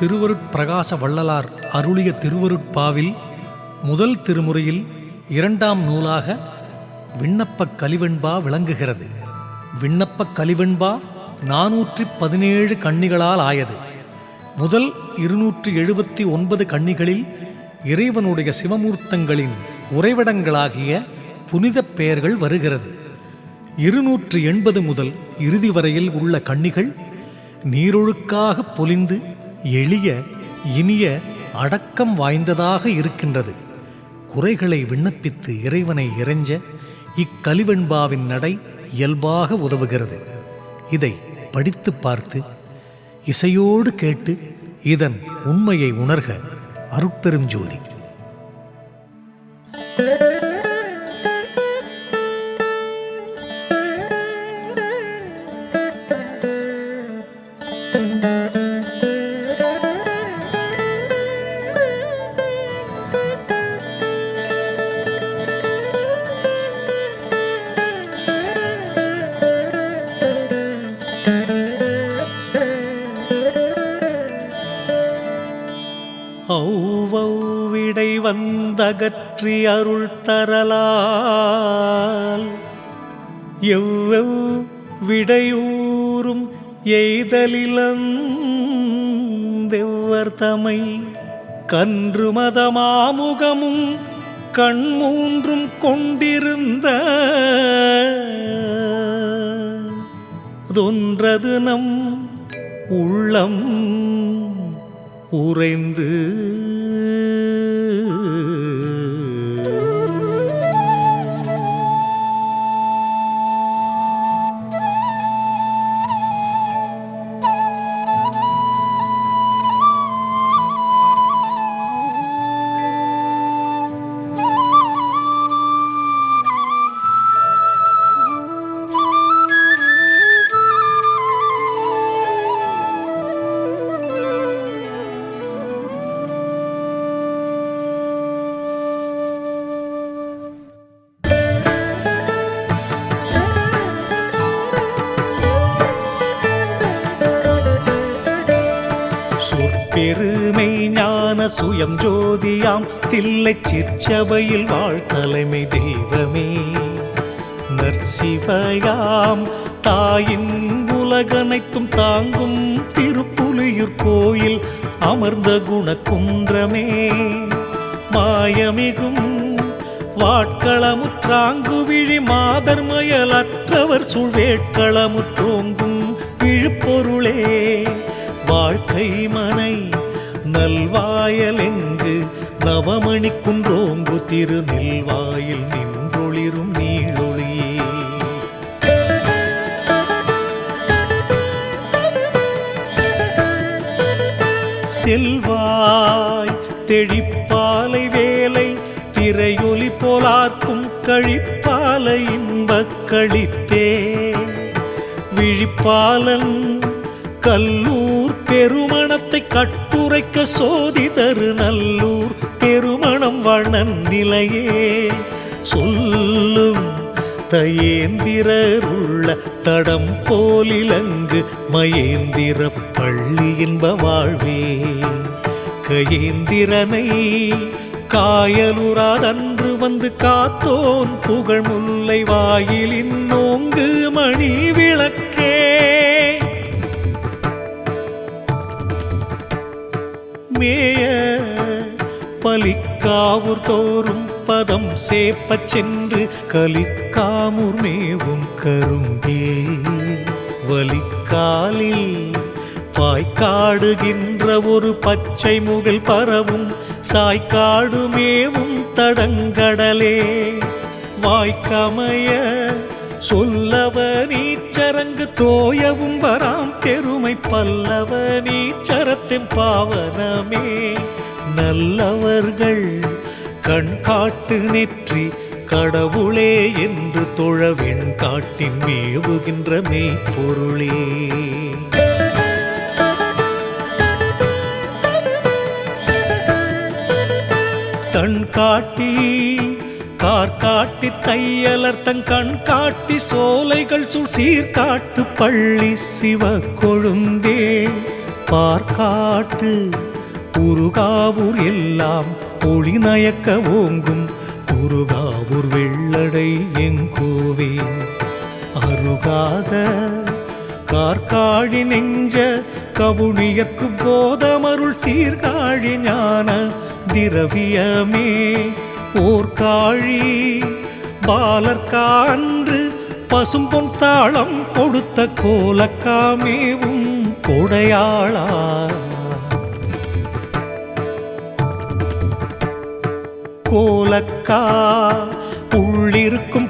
திருவருட்பிரகாச வள்ளலார் அருளிய திருவருட்பாவில் முதல் திருமுறையில் இரண்டாம் நூலாக விண்ணப்பக் கலிவெண்பா விளங்குகிறது. விண்ணப்பக் கலிவெண்பா 417 கண்ணிகளால் ஆயது. முதல் 279 கண்ணிகளில் இறைவனுடைய சிவமூர்த்தங்களின் உறைவிடங்களாகிய புனித பெயர்கள் வருகிறது. 280 முதல் இறுதி வரையில் உள்ள கண்ணிகள் நீரொழுக்காக பொலிந்து எளிய இனிய அடக்கம் வாய்ந்ததாக இருக்கின்றது. குறைகளை விண்ணப்பித்து இறைவனை இறைஞ்ச இக்கலிவெண்பாவின் நடை இயல்பாக உதவுகிறது. இதை படித்து பார்த்து இசையோடு கேட்டு இதன் உண்மையை உணர்க. அருட்பெரும் ஜோதி. ஔவௌவிடை வந்தகற்றி அருள் தரலால் எவ்வெவ் விடையூறும் எய்தலிலந்தெவ்வர் தமை கன்று மதமாமுகமும் கண்மூன்றும் கொண்டிருந்த தொன்றது நம் உள்ளம் உறைந்து பெருமை ஞான சுயம் ஜோதியாம் தில்லை சிற்சபையில் வாழ்த்தலைமை தெய்வமே நற்சிவயாம் தாயின் உலகனைத்தும் தாங்கும் திருப்புலியூர் கோயில் அமர்ந்த குணக்குன்றமே மாயமிகும் வாட்களமுற்றாங்குவிழி மாதர்மயலற்றவர் சூழ்வேட்களமுற்றோங்கும் விழுப்பொருளே வாழ்க்கை மனை நல்வாயலெங்கு நவமணி குன்றோங்கு திருநெல்வாயில் நின்றொளிரும் நீழொளியே செல்வாய் தெழிப்பாலை வேலை திரையொலி போலார்க்கும் கழிப்பாலை இன்பக் களிப்பே விழிப்பாலன் கல்லூர் பெருமணத்தை கட்டுரைக்க சோதி தரு நல்லூர் பெருமணம் வண்ணன் நிலையே சொல்லும் தயேந்திரருள்ள தடம் போலிலங்கு மயேந்திர பள்ளி என்ப வாழ்வே கயேந்திரனை காயலுறாதன்று வந்து காத்தோன் புகழ் முல்லை வாயிலின் நோங்கு மணி விளக்கே மேய பலிக்காவூர் தோறும் பதம் சேப்பச் சென்று கலிக்காமூர் மேவும் கரும்பே வலிக்காலில் பாய்க்காடுகின்ற ஒரு பச்சை முகில் பரவும் சாய்க்காடு மேவும் தடங்கடலே வாய்க்கமைய சொல்லவ நீச்சரங்கு தோயவும் வராம் பெருமை பல்லவ நீச்சரத்தின் பாவனமே நல்லவர்கள் கண் காட்டு நெற்றி கடவுளே என்று தொழவெண் காட்டின் மேவுகின்ற மெய்ப்பொருளே தன் காட்டி கார்காட்டி தையலர் தன் கண் காட்டி சோலைகள் சூழ் சீர்காட்டு பள்ளி சிவ கொழுந்தே பார்க்காட்டு உருகாவூர் எல்லாம் ஒளி நயக்க ஓங்கும் உருகாவூர் வெள்ளடை எங்கோவே அருகாத கார்காழி நெஞ்ச கவுனியற்கு போதமருள் சீர்காழி ஞான திரவியமே ஓர்காழி பாலர்கான்று பசும்பொன் தாளம் கொடுத்த கோலக்காமேவும் கொடையாளா கோலக்கா புள்ளிருக்கும்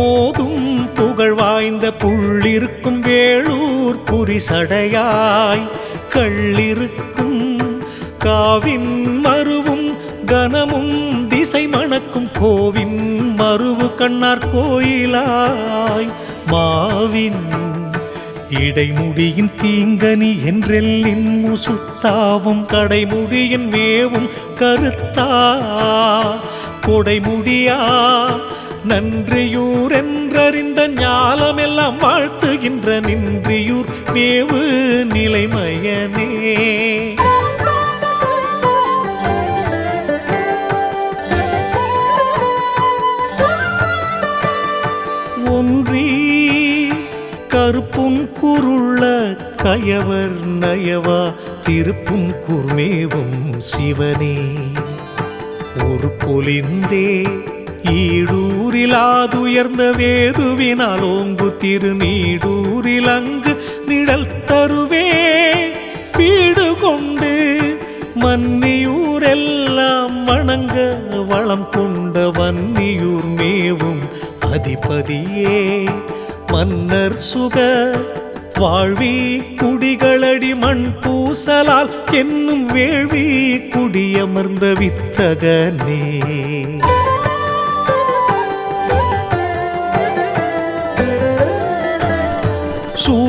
ஓதும் புகழ் வாய்ந்த புள்ளிருக்கும் வேளூர் புரிசடையாய் கள்ளிருக்கும் காவின் மருவும் கனமும் திசை மணக்கும் கோவின் மருவு கண்ணார் கோயிலாய் மாவின் இடைமுடியின் தீங்கனி என்றெல்லின் முசுத்தாவும் கடைமுடியின் மேவும் கருத்தா கொடைமுடியா நன்றியூர் என்றறிந்த ஞாலமெல்லாம் வாழ்த்துகின்ற நின்றியூர் மேவு நிலைமயனே ஒன்றி கருப்பும் குருள்ள கயவர் நயவா திருப்பும் கூர்மேவும் சிவனே ஒரு பொலிந்தே ஈடூரிலாதுயர்ந்த வேதுவினால் ஓங்கு திருநீடூரில் அங்கு நிழல் தருவே வீடு கொண்டு மன்னியூரெல்லாம் வணங்க வளம் கொண்ட வன்னியூர் மேவும் அதிபதியே மன்னர் சுக வாழ்வி குடிகளடி மண் பூசலால் என்னும் வேள்வி குடியமர்ந்த வித்தகனே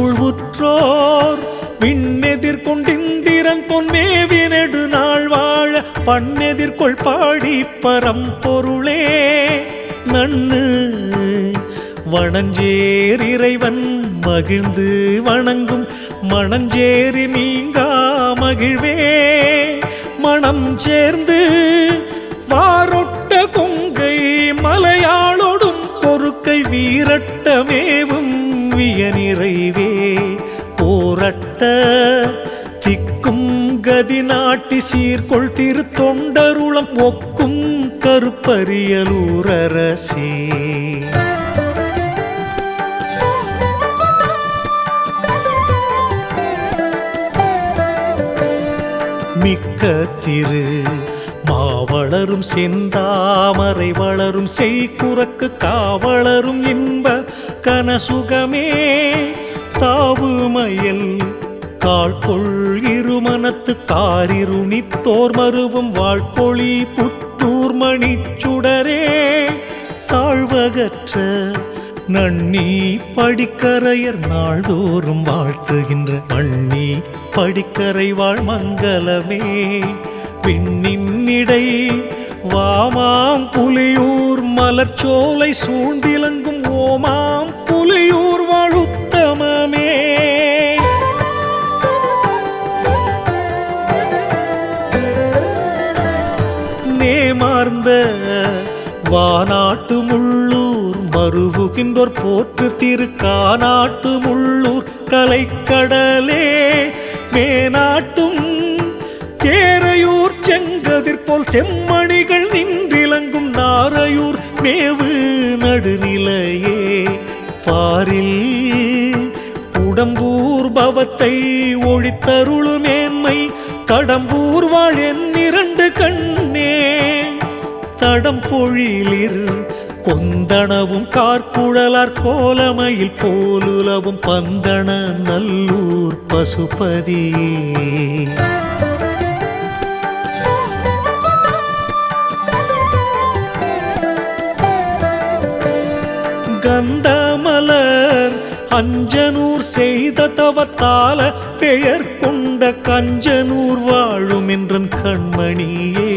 சூழ்வுற்றோர் விண்ணெதிர்கொண்டிந்திரன் பொன்மேவி நெடு நாள் வாழ பண்ணெதிர்கொள் பாடி பரம்பொருளே நன்னு வனஞ்சேர் இறைவன் மகிழ்ந்து வணங்கும் மணஞ்சேரி நீங்கா மகிழ்வே மனம் சேர்ந்து வாரொட்ட கொங்கை மலையாளோடும் பொறுக்கை வீரட்டமேவும் வியனிறைவே போரட்ட திக்கும் கதி நாட்டி சீர்கொள் திருத்தொண்டருளம் ஒக்கும் கருப்பரியலூரரசே மிக்க திரு மாவளரும் செந்தாமரை வளரும் செய்குறக்கு காவளரும் இன்ப கனசுகமே தாவு மயல் காழ்கொள் இருமனத்து காரிருணித்தோர் மருவும் வாழ்கொழி புத்தூர் மணிச்சுடரே தாழ்வகற்ற நன்னி படிக்கரையர் நாள்தோறும் வாழ்த்துகின்ற மண்ணி படிக்கரை வாழ் மங்களமே பின்னின்னிடை வாமாம் புலியூர் மலர்ச்சோலை சூழ்ந்திலங்கும் ஓமாம் புலியூர் வாழுத்தமமே நேமார்ந்த வானாட்டு முள்ளூர் மருவுகின்றோர் போற்று திருக்கானாட்டு முள்ளூர் கலைக்கடலே மேனாட்டும் தேரையூர் செங்கதிர் போல் செம்மணிகள் நின்றிலங்கும் நாரையூர் மேவு நடுநிலையே பாரில் உடம்பூர் பவத்தை ஒழித்தருளு மேன்மை கடம்பூர் வாழ் இரண்டு கண்ணே தடம் பொழிலிர் கொந்தனவும் கார்குழலார் கோலமையில் போலுலவும் பந்தன நல்லூர் பசுபதியே கந்தமலர் அஞ்சனூர் செய்த தவத்தால பெயர் கொண்ட கஞ்சனூர் வாழும் என்றன் கண்மணியே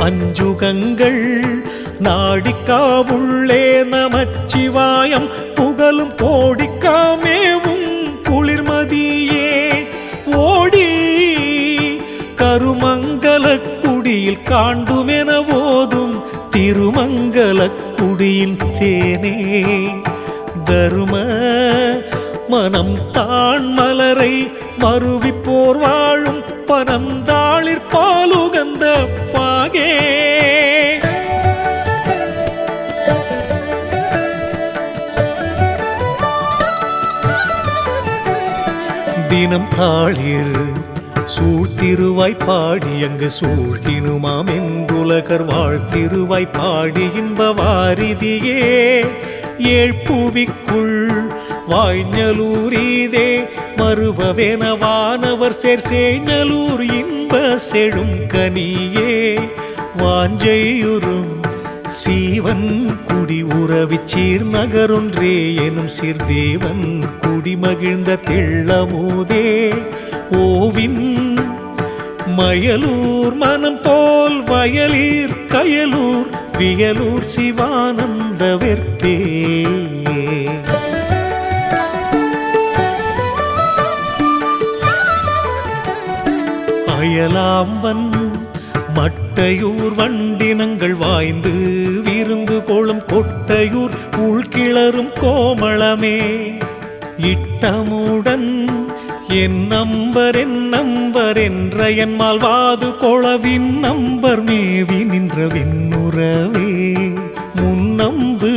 அஞ்சுகங்கள் நாடிக்காவுள்ளே நமச்சிவாயம் புகழும் கோடிக்காமேவும் குளிர்மதியே காண்டுமென ஓதும் திருமங்கலக் குடியின் தேனே தரும மனம் தான் மலரை மருவிப்போர் வாழும் பனந்தாளிற் பாலுகந்த பாகே தினம் தாளிர் சூழ்த்திருவாய் பாடி அங்கு சூழ்கினுமாம் எங்குலகர் வாழ்த்திருவாய் பாடி இன்ப வாரிதியே ஏழ்புவிக்குள் வாய்ஞலூரீதே மறுபவென வானவர் சேர்சேஞலூர் இன்ப செழும் கனியே வாஞ்சையுறும் சீவன் குடி உறவிச் சீர் நகரொன்றே எனும் சீர்தேவன் குடி மகிழ்ந்த தெள்ளமுதே ஓவின் மயலூர் மனம் போல் வயலீர் கயலூர் வியலூர் சிவானந்த வெற்பே அயலாம்பன் மட்டையூர் வண்டினங்கள் வாய்ந்து விருந்து கொளும் கொட்டையூர் உள்கிளரும் கோமளமே இட்டமுடன் என் நம்பர் என்ற என் மால்வாது கொளவின் நம்பர் மேவி நின்ற விண்ணுறவே முன்னம்பு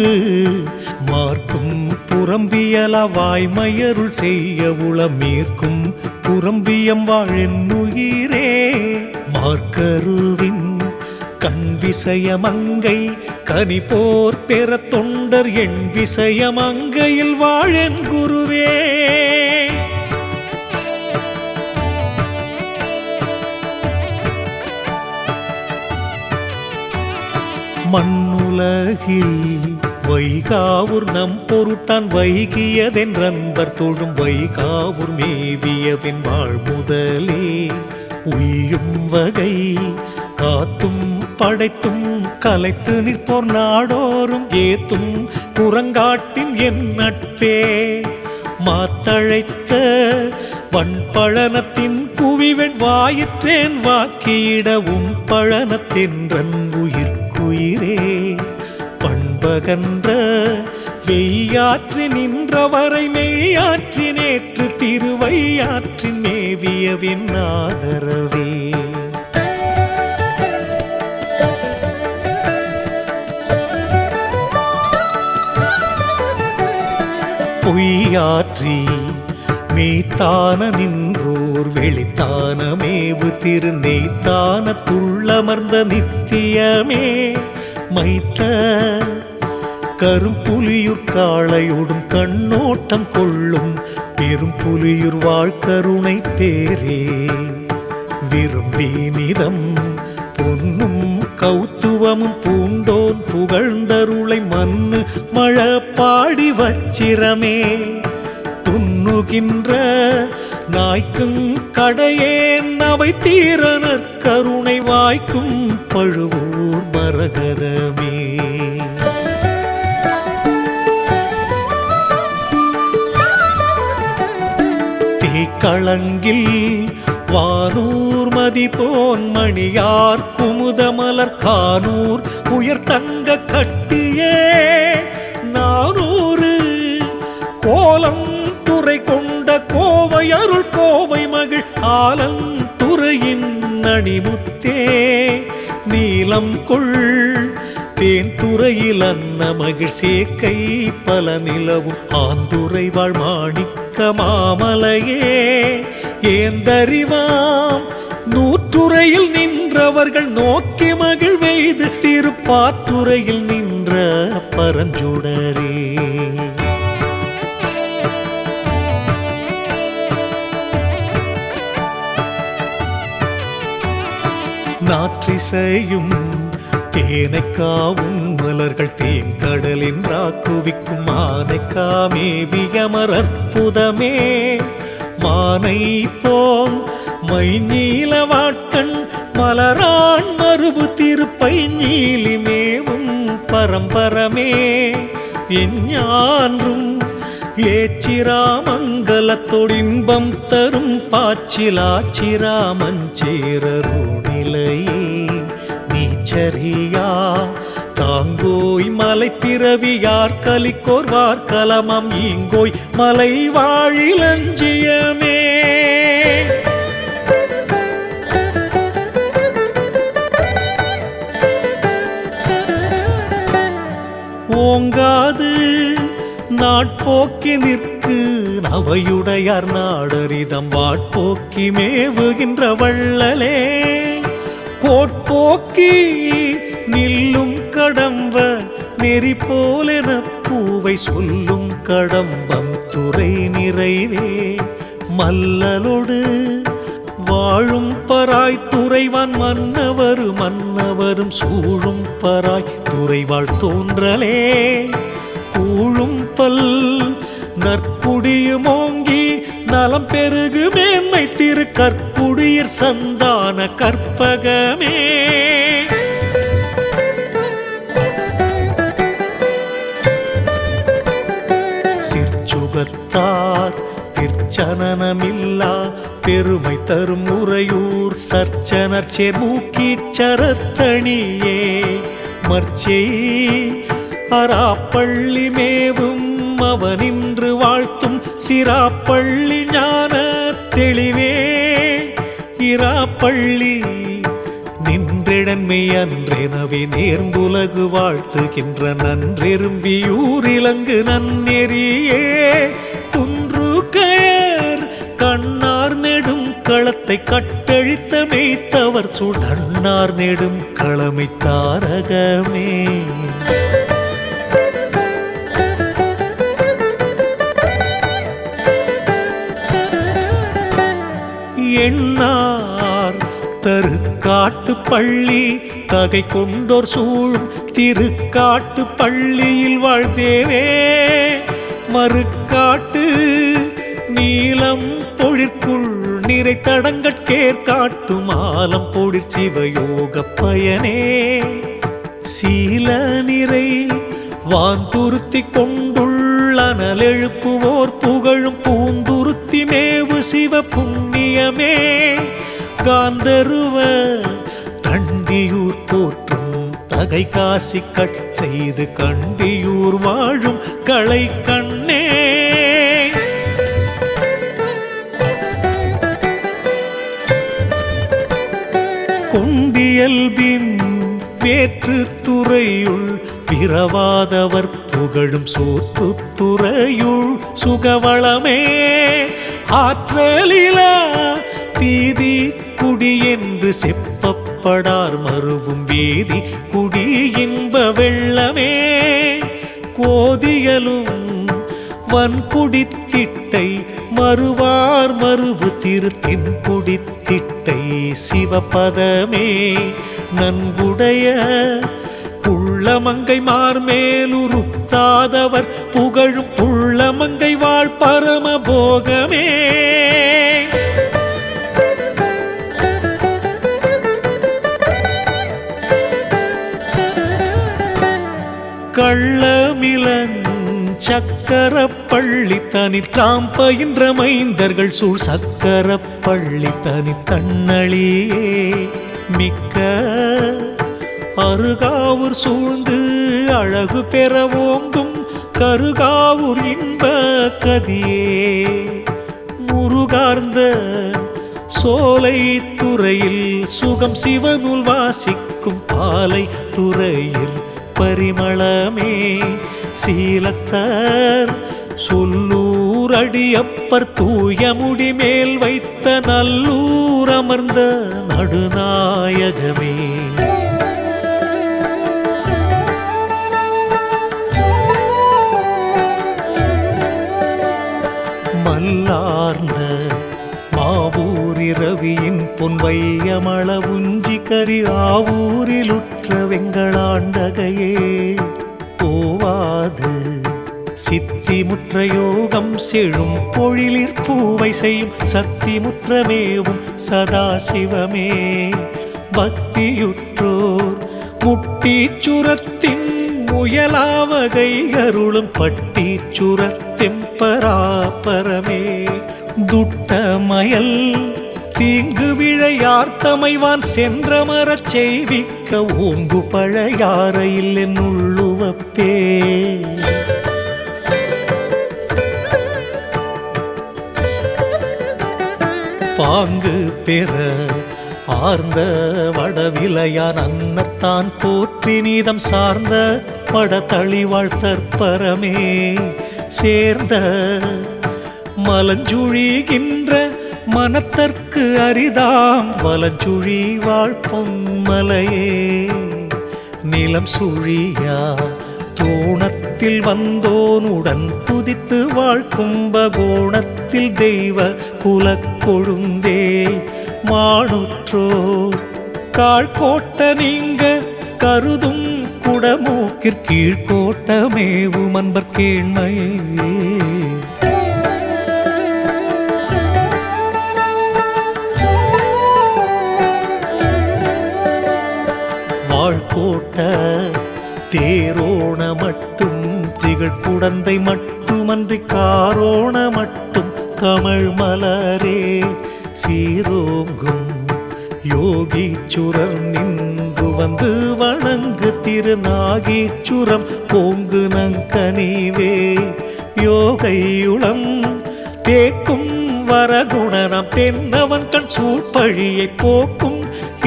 மார்க்கும் புறம்பியல வாய்மையருள் செய்ய உளமீர்க்கும் புறம்பியம் வாழென்னுயிரே மார்க்கருவின் கண் விசயமங்கை கனி போர் பெற தொண்டர் என் விசயமங்கையில் வாழென் குருவே மண்ணுலகில் வைகாவூர் நம் பொருட்டான் வைகியதென்றன்பர் தொழும் வைகாவூர் மேவியவின் வாழ்முதலே உய்யும் வகை காத்தும் படைத்தும் கலைத்து நிற்போர் நாடோறும் ஏத்தும் புறங்காட்டின் என் நட்பே மாத்தழைத்த வன்பழனத்தின் குவிவெண் வாயிற்றேன் வாக்கியிடவும் பழனத்தென்றன் உயிர்க்குயிரே பண்பகன்ற வெய்யாற்றி நின்றவரை மெய்யாற்றி நேற்று திருவையாற்றின் மேவியவின் ஆதரவே பொய்யாற்றி மெய்த்தான நின்றோர் வெளித்தான மேவு திரு நெய்த்தான துள்ளமர்ந்த நித்தியமே மைத்த கரும்புலியூர் காளையோடும் கண்ணோட்டம் கொள்ளும் பெரும் புலியூர் வாழ்கருணை பேரே விரும்பி நிதம் பொன்னும் கௌத்துவமும் பூண்டோன் புகழ்ந்தருளை மண்ணு மழ பாடி வச்சிரமே துண்ணுகின்ற நாய்க்கும் கடையேன் அவை தீரனர் கருணை வாய்க்கும் பழுவூர் மரகதமே தீக்களங்கில் வானூர் மதிபோன் மணியார் குமுதமலர் கானூர் உயர் தங்க கட்டியே நானூறு கோலம் துறை கொண்ட கோவை அருள் கோவை மகிழ் ஆலந்துறையின் அணிமுத்தே நீலம் கொள் தேன் துறையில் அன்ன மகிழ் சேக்கை பல நிலவும் ஆந்துரை வாழ் மாணிக்க மாமலையே ஏந்தறிவாம் நூற்றுறையில் நின்றவர்கள் நோக்கி மகிழ் வெய்து திருப்பாத்துறையில் நின்ற பரஞ்சுடரே நாற்றிசையும் தேனைக்காவும் மலர்கள் தேங்கடலின் ராக்குவிக்கும் ஆனைக்காமேவியமர் அற்புதமே மானை போல் மை நீல வாட்கண் மலரான் மறுபு திருப்பை நீலிமேவும் பரம்பரமே எஞ்ஞான்றும் ஏச்சிராமங்கலத்தொடின்பம் தரும் பாச்சிலாச்சிராமஞ்சேரருணிலையே சரியா தாங்கோய் மலை பிறவியார் கலிக்கோர்வார் கலமம் ஈங்கோய் மலை வாழிலஞ்சியமே. ஓங்காது நாட்போக்கி நிற்கு நவையுடையார் நாடரிதம் வாட்போக்கி மேவுகின்ற வள்ளலே. கோட்போக்கி நில்லும் கடம்ப நெறி போலென பூவை சொல்லும் கடம்பம் துறை நிறைவே. மல்லலோடு வாழும் பராய் துறைவான் மன்னவரும் சூழும் பராய் துறைவாழ் தோன்றலே. கூழும் பல் நற்குடியும் ஓங்கி நலம் பெருகு மேன்மை திரு கற்புடியர் சந்தான கற்பகமே. சிற்சுகத்தார் திருச்சனனமில்லா பெருமை தரும் உறையூர் சர்ச்சனர் சேர்மூக்கிச் சரத்தணியே. மர்ச்சை அராப்பள்ளி மேவும் அவனின்று வாழ்த்தும் சிராப்பள்ளி ஞான தெளிவே. இராப்பள்ளி நின்றெடன்மை அன்றெனவே நேர்ந்துலகு வாழ்த்துகின்ற நன்றெரும்பியூரிலங்கு நன்னெறியே. துன்று கயர் கண்ணார் நெடும் களத்தை கட்டழித்த மெய்த்தவர் சுடன்னார் நெடும் களமை தாரகமே. எண்ணார் தருக்காட்டு பள்ளி தகை கொண்டோர் சூழும் திருக்காட்டு பள்ளியில் வாழ்ந்தேவே. மறுக்காட்டு நீலம் பொழிற்குள் நிறை தடங்கட்கேற்காட்டு மாலம் பொழிற் சிவயோக பயனே. சீல நிறை வான் துருத்தி கொண்டுள்ளனல் எழுப்புவோர் புகழும் பூந்துருத்தி மேவு சிவ புண்ணியமே. காந்தருவ கண்டியூர் போற்றும் தகை காசி கட்செய்து கண்டியூர் வாழும் களை கண்ணே. கொண்டியல்பின் வேற்று துறையுள் பிறவாதவர் புகழும் சோற்று துறையுள் சுகவளமே. ஆற்றலிலா தீதி குடி என்று செப்பப்படார் மருவும் வேதி குடி இன்ப வெள்ளமே. கோதியலும் வன்குடித்திட்டை மறுவார் மருவு திருத்தின் குடித்திட்டை சிவபதமே. நன்குடைய புள்ளமங்கை மார்மேலுருத்தாதவர் புகழும் புள்ளமங்கை வாழ் பரம போகமே. கள்ளமிலன் சக்கர பள்ளி தனி தாம் பயின்ற மைந்தர்கள் சூழ் சக்கர பள்ளி தனி தன்னழியே. மிக்க அருகாவூர் சூழ்ந்து அழகு பெற ஓங்கும் கருகாவூர் இன்ப கதியே. முருகார்ந்த சோலை துறையில் சுகம் சிவனுள் வாசிக்கும் பாலை துறையில் பரிமளமே. சீலத்தர் சொல்லூர் அடியப்பர் தூய முடி மேல் வைத்த நல்லூர் அமர்ந்த நடுநாயகமே. மல்லார்ந்த மாவூரிரவியின் பொன்வையமள உஞ்சி கரி ஆவூரிலுற்ற வெங்களாண்டகையே. போவாது சித்திமுற்ற யோகம் செழும் பொழிலிற் பூவை செய்யும் சத்திமுற்றமேவும் சதாசிவமே. பக்தியுற்றோர் முட்டீச்சுரத்தின் முயலாவகை அருளும் பட்டீச்சுரத்தெம்பராபரமே. துட்டமயல் தீங்கு விழையார் தமைவான் சென்றமரச் செய்விக்க ஓங்கு பழையாறையில் என் உள்ளுவப்பே. பாங்கு பெற ஆர்ந்த வடவிலையான் அன்னத்தான் போற்றி நீதம் சார்ந்த படதளி வாழ்த்தற்பரமே சேர்ந்த மலஞ்சுழிகின்ற மனத்தற்கு அரிதாம் வலஞ்சுழி வாழ்பொன்மலையே. நிலம் சுழியா தோணத்தில் வந்தோனுடன் துதித்து வாழ்கும்பகோணத்தில் தெய்வ குலக்கொழுந்தே மாணுற்றோர் காழ்கோட்ட நீங்க கருதும் குடமூக்கிற் கீழ்கோட்டமேவும் அன்பர் கேண்மையே. வாழ்கோட்ட தேரோண மட்டும் திகழ் குடந்தை மட்டுமன்றி காரோண மட்டும் கமழ் மலரே சீரோங்கும் யோகீச்சுரர் நின்று வந்து வணங்கு திருநாகீச்சுரம் போங்கு நங்கனிவே. யோகையுளம் தேக்கும் வரகுணனம் தென்னவன் கண் சூழ்பழியை போக்கும்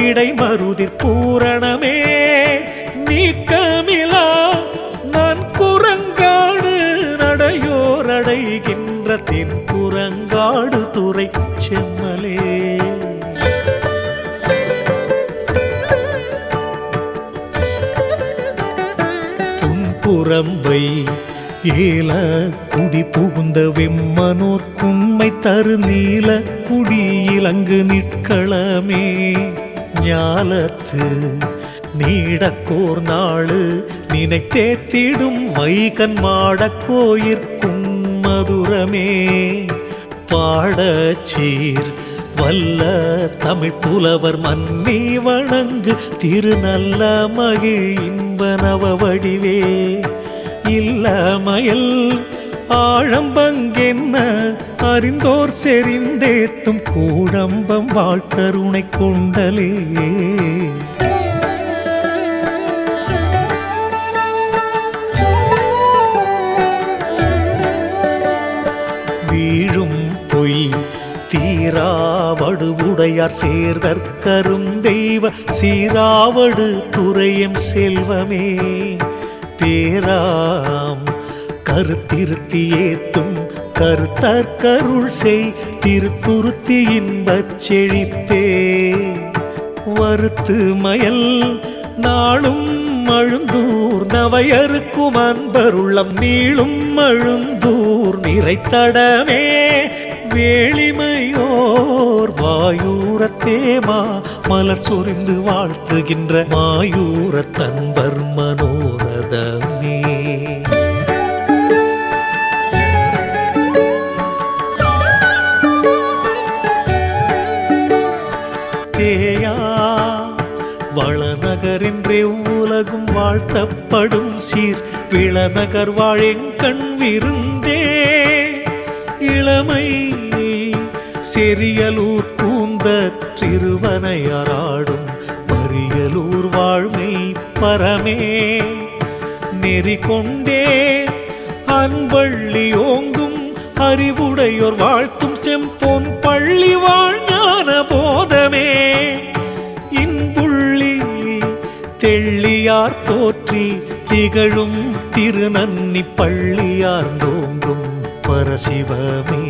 இடைமருதிற் பூரணமே. நீக்கமிலா நான் குரங்காடு நடையோரடைகின்ற தென் குரங்காடு துறை செம்மலே. புன்புறம்பை ஏல குடி புகுந்த வெம்மனோர் குண்மை தரு நீல குடி இலங்கு நிற்களமே. ஞாலத்து நீடக்கோர் நாளு நினைத்தேத்திடும் வைகன் மாடக்கோயிற்கும் மதுரமே. பாடச்சீர் வல்ல தமிழ் புலவர் மன்னி வணங்கு திருநல்ல மகிழ் இன்பனவ வடிவே. இல்லமயல் ஆழம்பங்கென்ன அறிந்தோர் செறிந்தேத்தும் கூழம்பம் வாழ்கருணை கொண்டலே. வீழும் பொய் தீராவடு உடையார் சேர்தற்கரும் தெய்வ சீராவடு துறையம் செல்வமே. பேராம் கருத்திருத்தி ஏத்தும் கருத்தற்கருள் செய் திருத்துருத்தி இன்பச் செழிப்பே. வருத்து மயல் நாளும் அழுந்தூர் நவையருக்கும் அன்பருள்ளம் நீளும் அழுந்தூர் நிறைத்தடமே. வேளிமையோர் வாயூரத்தேமா மலர் சொரிந்து வாழ்த்துகின்ற மாயூரத் தன்பர் மனோரதமே. தேயா வளநகரென்றே உலகும் வாழ்த்தப்படும் சீர் விளநகர் வாழெங்கண் விருந்தே. இளமை செரியலூர் பூந்த திருவனையாராடும் பரியலூர் வாழ்மை பரமே. நெறி கொண்டே அன்பள்ளி ஓங்கும் அறிவுடையோர் வாழ்த்தும் செம்பொன் பள்ளி வாழ்ஞான போதமே. இன்புள்ளி தெள்ளியார் போற்றி திகழும் திருநன்னி பள்ளியார் தோங்கும் பரசிவமே.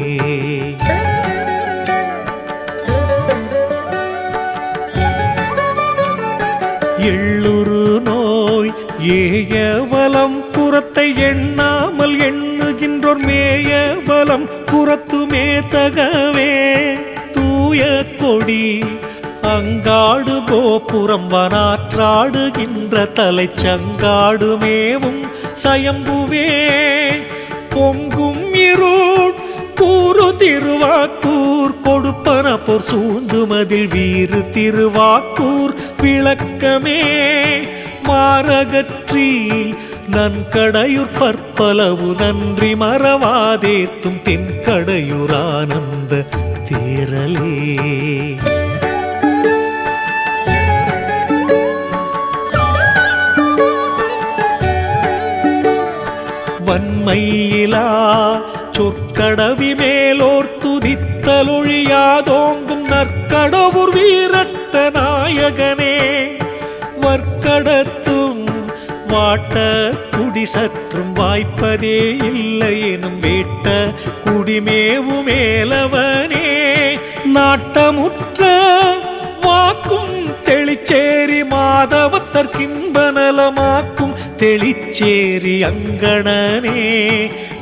எள்ளுரு நோய் ஏயவலம் புறத்தை எண்ணாமல் எண்ணுகின்றோர் மேயவலம் புறத்துமே தகவே. தூய கொடி அங்காடு கோபுரம் வனாற்றாடுகின்ற தலை சங்காடுமேவும் சயம்புவே. பொங்கும் இருள் கூறு திருவாக்கூர் கொடுப்பன போர் சூழ்ந்து மதில் வீறு திருவாக்கூர் விளக்கமே. மாரகற்றி நன்கடையுர் பற்பலவு நன்றி மறவாதேத்தும் தென்கடையுர் ஆனந்த தேரலே. வன்மையிலா சொற்கடவி மேலோர் துதித்தலொழியாதோங்கும் நற்கடவுர் வீரத்த நாயகனே. வற்கடத்தும் வாட்ட குடி சற்றும் வாய்ப்பதே இல்லை எனும் வேட்ட குடிமேவு மேலவனே. நாட்டமுற்ற வாக்கும் தெளிச்சேரி மாதவத்தற்கின்ப நலமாக்கும் தெளிச்சேரி அங்கணனே.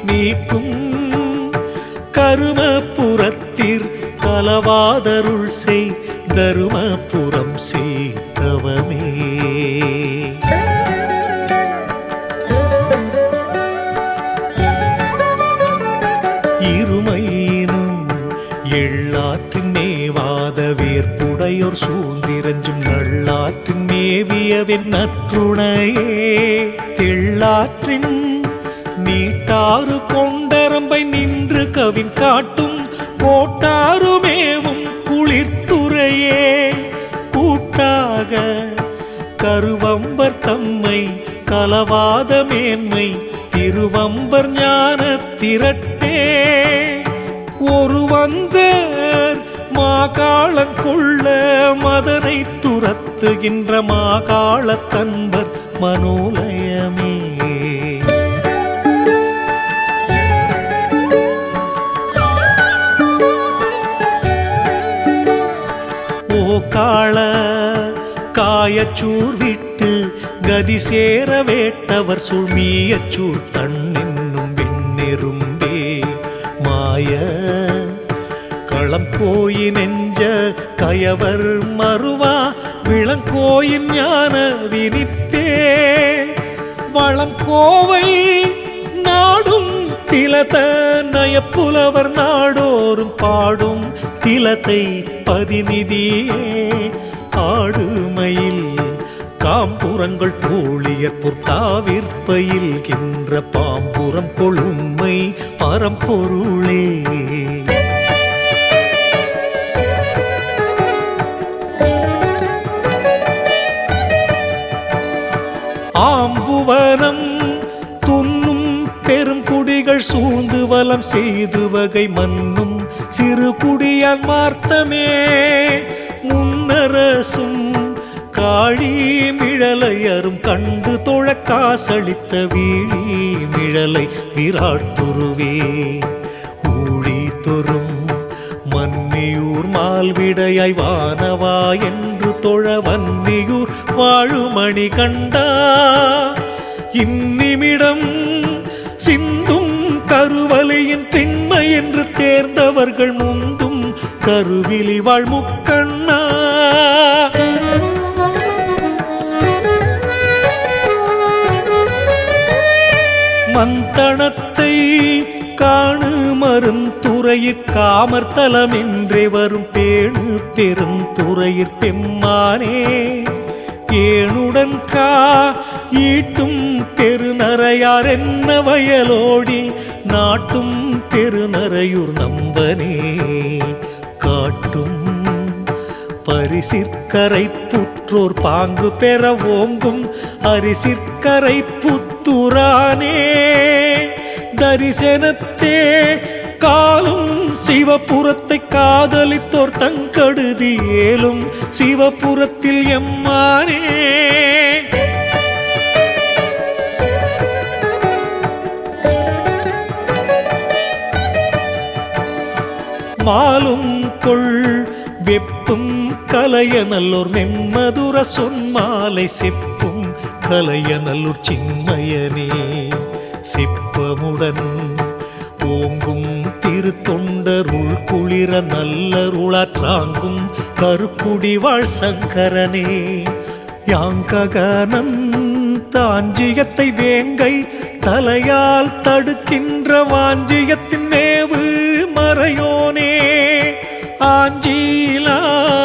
நீக்கும் கருமபுரத்திற் கலவாதருள் செய் தருமபுரம் செய்தவமே. இருமையினும் எள்ளாற்றின் மேவாத வேற்புடையோர் சூழ்ந்திரஞ்சும் நள்ளாற்றின் மேவியவென் நற்றுணையே. தெள்ளாற்றின் நீட்டாறு கொண்டரம்பை நின்று கவின் காட்டும் கோட்டாருமேவும் குளிர்த்துறையே. கூட்டாக கருவம்பர் தம்மை கலவாத மேன்மை திருவம்பர் ஞான திரட்டே. ஒரு வந்தர் மாகாளம் கொள்ள மதனை துரத்துகின்ற மாகாளத் தன்பர் மனோலயமே. ஓகாள காயச்சூர் விட்டு கதி சேர வேட்டவர் சுழ்மியச்சூர் தன்னென்னும் வெண்ணெரும்பே. மாய களங்கோயி நெஞ்ச கயவர் மறுவா விளங்கோயின் ஞான விரிப்பே. வளங்கோவை நாடும் திலத நயப்புலவர் நாடோறும் பாடும் திலத்தை பதிநிதியே. ஆடுமையில் காம்புறங்கள் தோழியற் பொற்காவிற்பயில்கின்ற பாம்புறம் கொழுமை பரம்பொருளே. ஆம்புவனம் துன்னும் பெரும் குடிகள் சூழ்ந்து வலம் செய்து வகை மன்னும் சிறு குடியான் மார்த்தமே. முன்னரசும் காழி மிழலையரும் கண்டு தொழ காசளித்த வீழி மிழலை விராட்டுருவே. ஊழி தொறும் மன்னியூர் மால்விடையாய் வானவா என்று தொழ வன்னியூர் வாழுமணி கண்டா. இந்நிமிடம் சிந்தும் கருவலையின் திண்மை என்று தேர்ந்தவர்கள் முந்தும் கருவிலி வாழ் முக்கண்ணா. மந்தணத்தை காணு மருந்துறையிற் காமர்த்தலமென்றே வரும் பேணு பெரும் துறையிற் பெம்மானே. ஏனுடன் கா ஈட்டும் பெருநரையார் என்ன வயலோடி நாட்டும் பெருநரையூர் நம்பனே. காட்டும் பரிசிற்கரை புற்றோர் பாங்கு பெற ஓங்கும் அரிசிற்கரை புத்துரானே. தரிசனத்தே காலும் சிவபுரத்தை காதலித்தோர் தங்கடுதி ஏலும் சிவபுரத்தில் எம்மானே. மாலும் கொள் வெப்பும் கலைய நல்லோர் மெம்மதுர சொன்மாலை செப்பும் கலைய நல்லூர் சின்மயனே. சிப்பமுடன் ஓங்கும் திருத்தொண்டருள் குளிர நல்லருளாற்றாங்கும் கருக்குடி வாழ் சங்கரனே. யாங்ககனன் தாஞ்சியத்தை வேங்கை தலையால் தடுக்கின்ற வாஞ்சியத்தின் மேவு மறையோனே. ஆஞ்சிலாதின்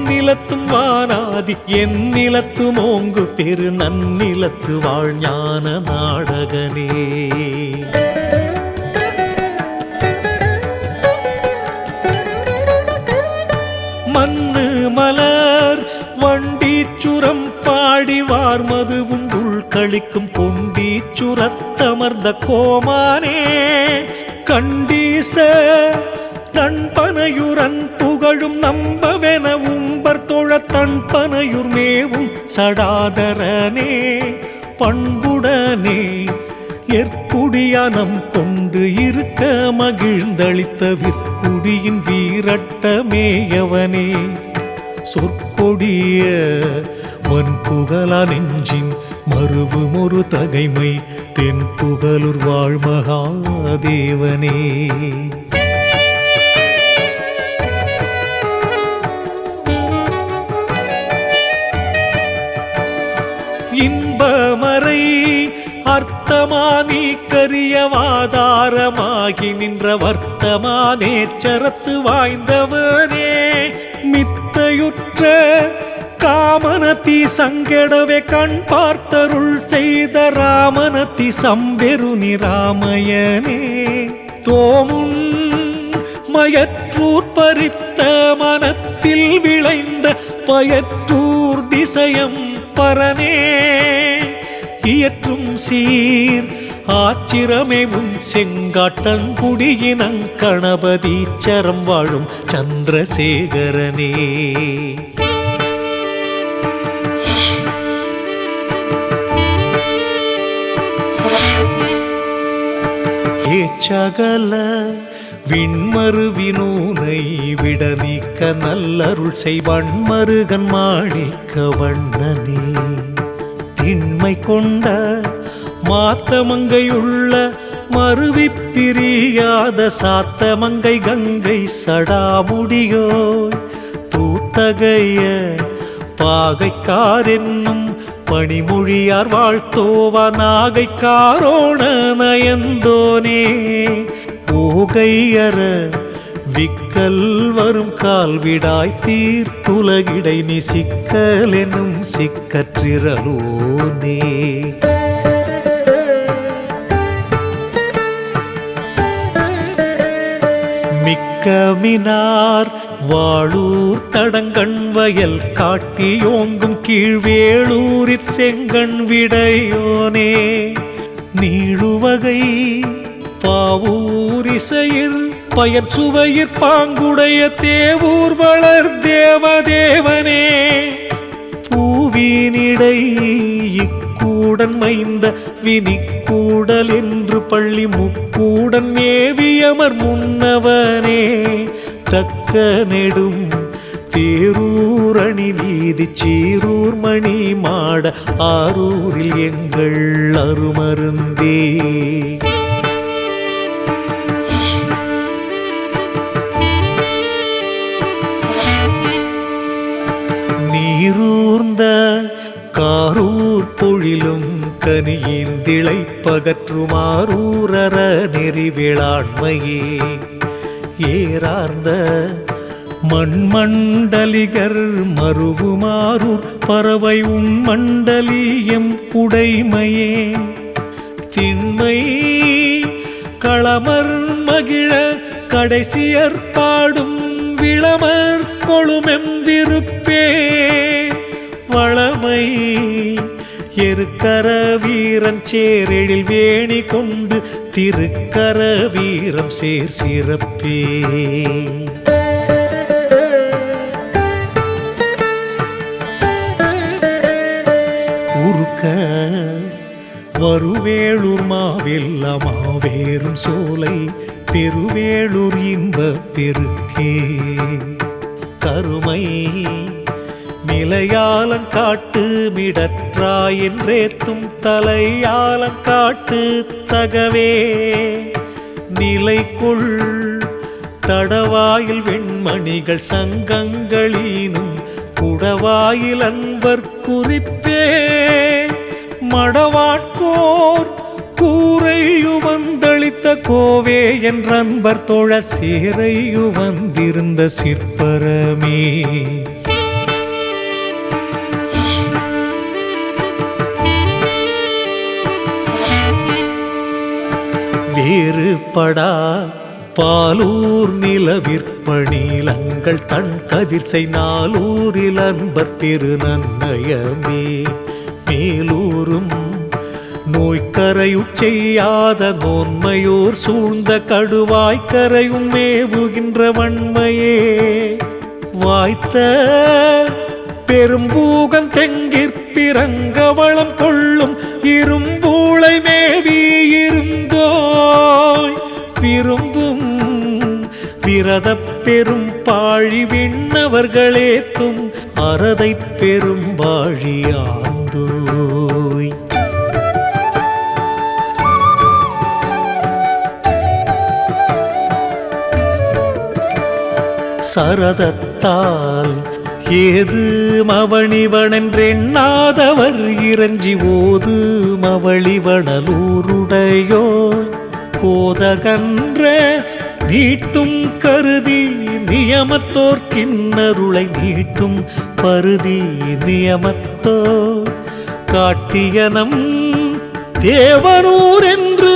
நிலத்தும் வானாதி என் நிலத்தும் ஓங்கு பெரு நன்னிலத்து வாழ்ஞான நாடகனே. காஞ்சிபுரத்தமர்ந்த கோமானே கண்டீச தன்பனையுரன் புகழும் நம்பவென உம்பர் தொழ தன்பனையுர் மேவும் சடாதரனே பண்புடனே எற்குடியானம் கொண்டு இருக்க மகிழ்ந்தளித்த விற்குடியின் வீரட்டமேயவனே சொற்கொடிய வன்புகழா நெஞ்சின் மறுவும் ஒரு தகைமை தென்புகழூர் வாழ் மகாதேவனே இன்பமறை அர்த்தமானி கரியவாதாரமாகி நின்ற வர்த்தமானேச்சரத்து வாய்ந்தவனே மித்தையுற்ற காமனதி சங்கடவே கண் பார்த்தருள் செய்த ராமனதி சம்பெருனி ராமயனே தோமுன் மயற்றூர் பறித்த மனத்தில் விளைந்த பயற்றூர் திசையம் பரனே இயற்றும் சீர் ஆச்சிரமே உன் செங்காட்டன் குடியினங் கணபதீச்சரம் வாழும் சந்திரசேகரனே ஏச்சகல விண்மருவினூனை விட நீக்க நல்லருள் செய்வன்மருகன் மாணிக்க வண்ணனே திண்மை கொண்ட மாத்தமங்கையுள்ள மருவி பிரியாத சாத்தமங்கை கங்கை சடாமுடியோ தூத்தகைய பாகைக்கார் என்னும் பணிமொழியார் வாழ்த்தோவா நாகைக்காரோண நயந்தோனே ஓகையற விக்கல் வரும் கால்விடாய் தீர்த்துலகிடை நீ சிக்கல் என்னும் சிக்கற்றிரலோனே மிக்கமினார் வாழூர் தடங்கண் வயல் காட்டியோங்கும் கீழ்வேளூரிற் செங்கண் விடையோனே நீழுவகை பாவூரிசையில் பயர் சுவையிற் பாங்குடைய தேவூர் வளர் தேவதேவனே பூவினிடை இக்கூடன் மைந்த வினிக்கூடல் என்று பள்ளி முக்கூடன் மேவியமர் முன்னவனே தக்க நெடும் தேரூரணி வீதி சீரூர் மணி மாட ஆரூரில் எங்கள் அருமருந்தே நீரூர்ந்த காரூர் பொழிலும் கனியிந்திளை பகற்றுமாரூரர நெறிவேளாண்மையே ஏறார்ந்த மண்மண்டலிகர் மருவுமாரூர் பறவை உண்மண்டலியம் உடைமையே திண்மை களமர் மகிழ கடைசியற் பாடும் விளமர் கொழுமெம் விருப்பே வளமை எருக்கர வீரன் சேரெழில் வேணி கொண்டு திருக்கர வீரம் சேர் சிறப்பே உருக்க வருவேளூர் மாவெல்ல மாவேறும் சோலை பெருவேளூர் இன்ப பெருக்கே கருமை நிலையாலங்காட்டு மிடற்றாய் என்றேத்தும் தலையாலங்காட்டு தகவே நிலைக்குள் தடவாயில் வெண்மணிகள் சங்கங்களினும் குடவாயில் அன்பர் குறிப்பே மடவாட்கோர் கூரையு வந்தளித்த கோவே என்ற அன்பர் தோழ சேரையு வந்திருந்த சிற்பரமே வேறுபடா பாலூர் நிலவிற்பணிலங்கள் தன் கதிர்சை நாளூரில் அன்பர் பெரு நன்னயமே மேலூரும் நோய்க்கரையுட் செய்யாத நோன்மையோர் சூழ்ந்த கடுவாய்க்கரையும் மேவுகின்ற வன்மையே வாய்த்த பெரும்பூகன் தெங்கிற்பிறங்கவளம் கொள்ளும் இரும்பூளை மேவி இருந்தோய் விரும்பும் விரதப் பெரும் பாழி விண்ணவர்களேத்தும் அறதை பெரும் வாழியாந்தோய் சரதத்தால் ஏது மவணிவனென்றெண்ணாதவர் இறஞ்சி ஓது மவளிவனலூருடையோ போதகன்ற நீட்டும் கருதி நியமத்தோர் கிண்ணருளை நீட்டும் பருதி நியமத்தோர் காட்டியனம் தேவனூர் என்று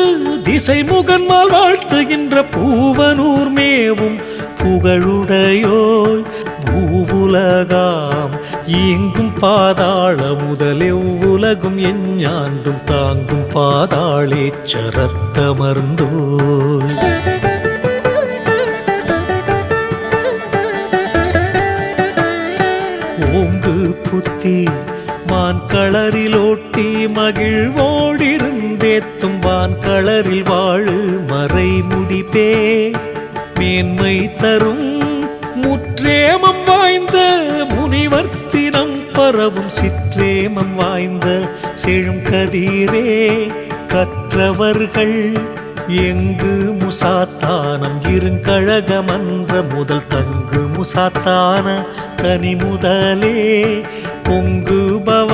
திசைமுகன்மால் வாழ்த்துகின்ற பூவனூர் மேவும் புகழுடையோய் பூவுலகாம் இங்கும் பாதாள முதலெவ்வுலகும் எஞ்ஞாண்டும் தாங்கும் பாதாளேச்சரத்தமர்ந்தோய் ஓங்கு புத்தி வான்களரில் ஓட்டி மகிழ்வோடிருந்தேத்தும் வான்களரில் வாழு மறைமுடிப்பே மேன்மை தரும் முற்றேமம் வாய்ந்த முனிவர்த்தினம் பரவும் சிற்றேமம் வாய்ந்த செழும் கதிரே கற்றவர்கள் எங்கு முசாத்தானம் இருங்கழகமன்ற முதல் தங்கு முசாத்தான கனி முதலே பொங்குபவ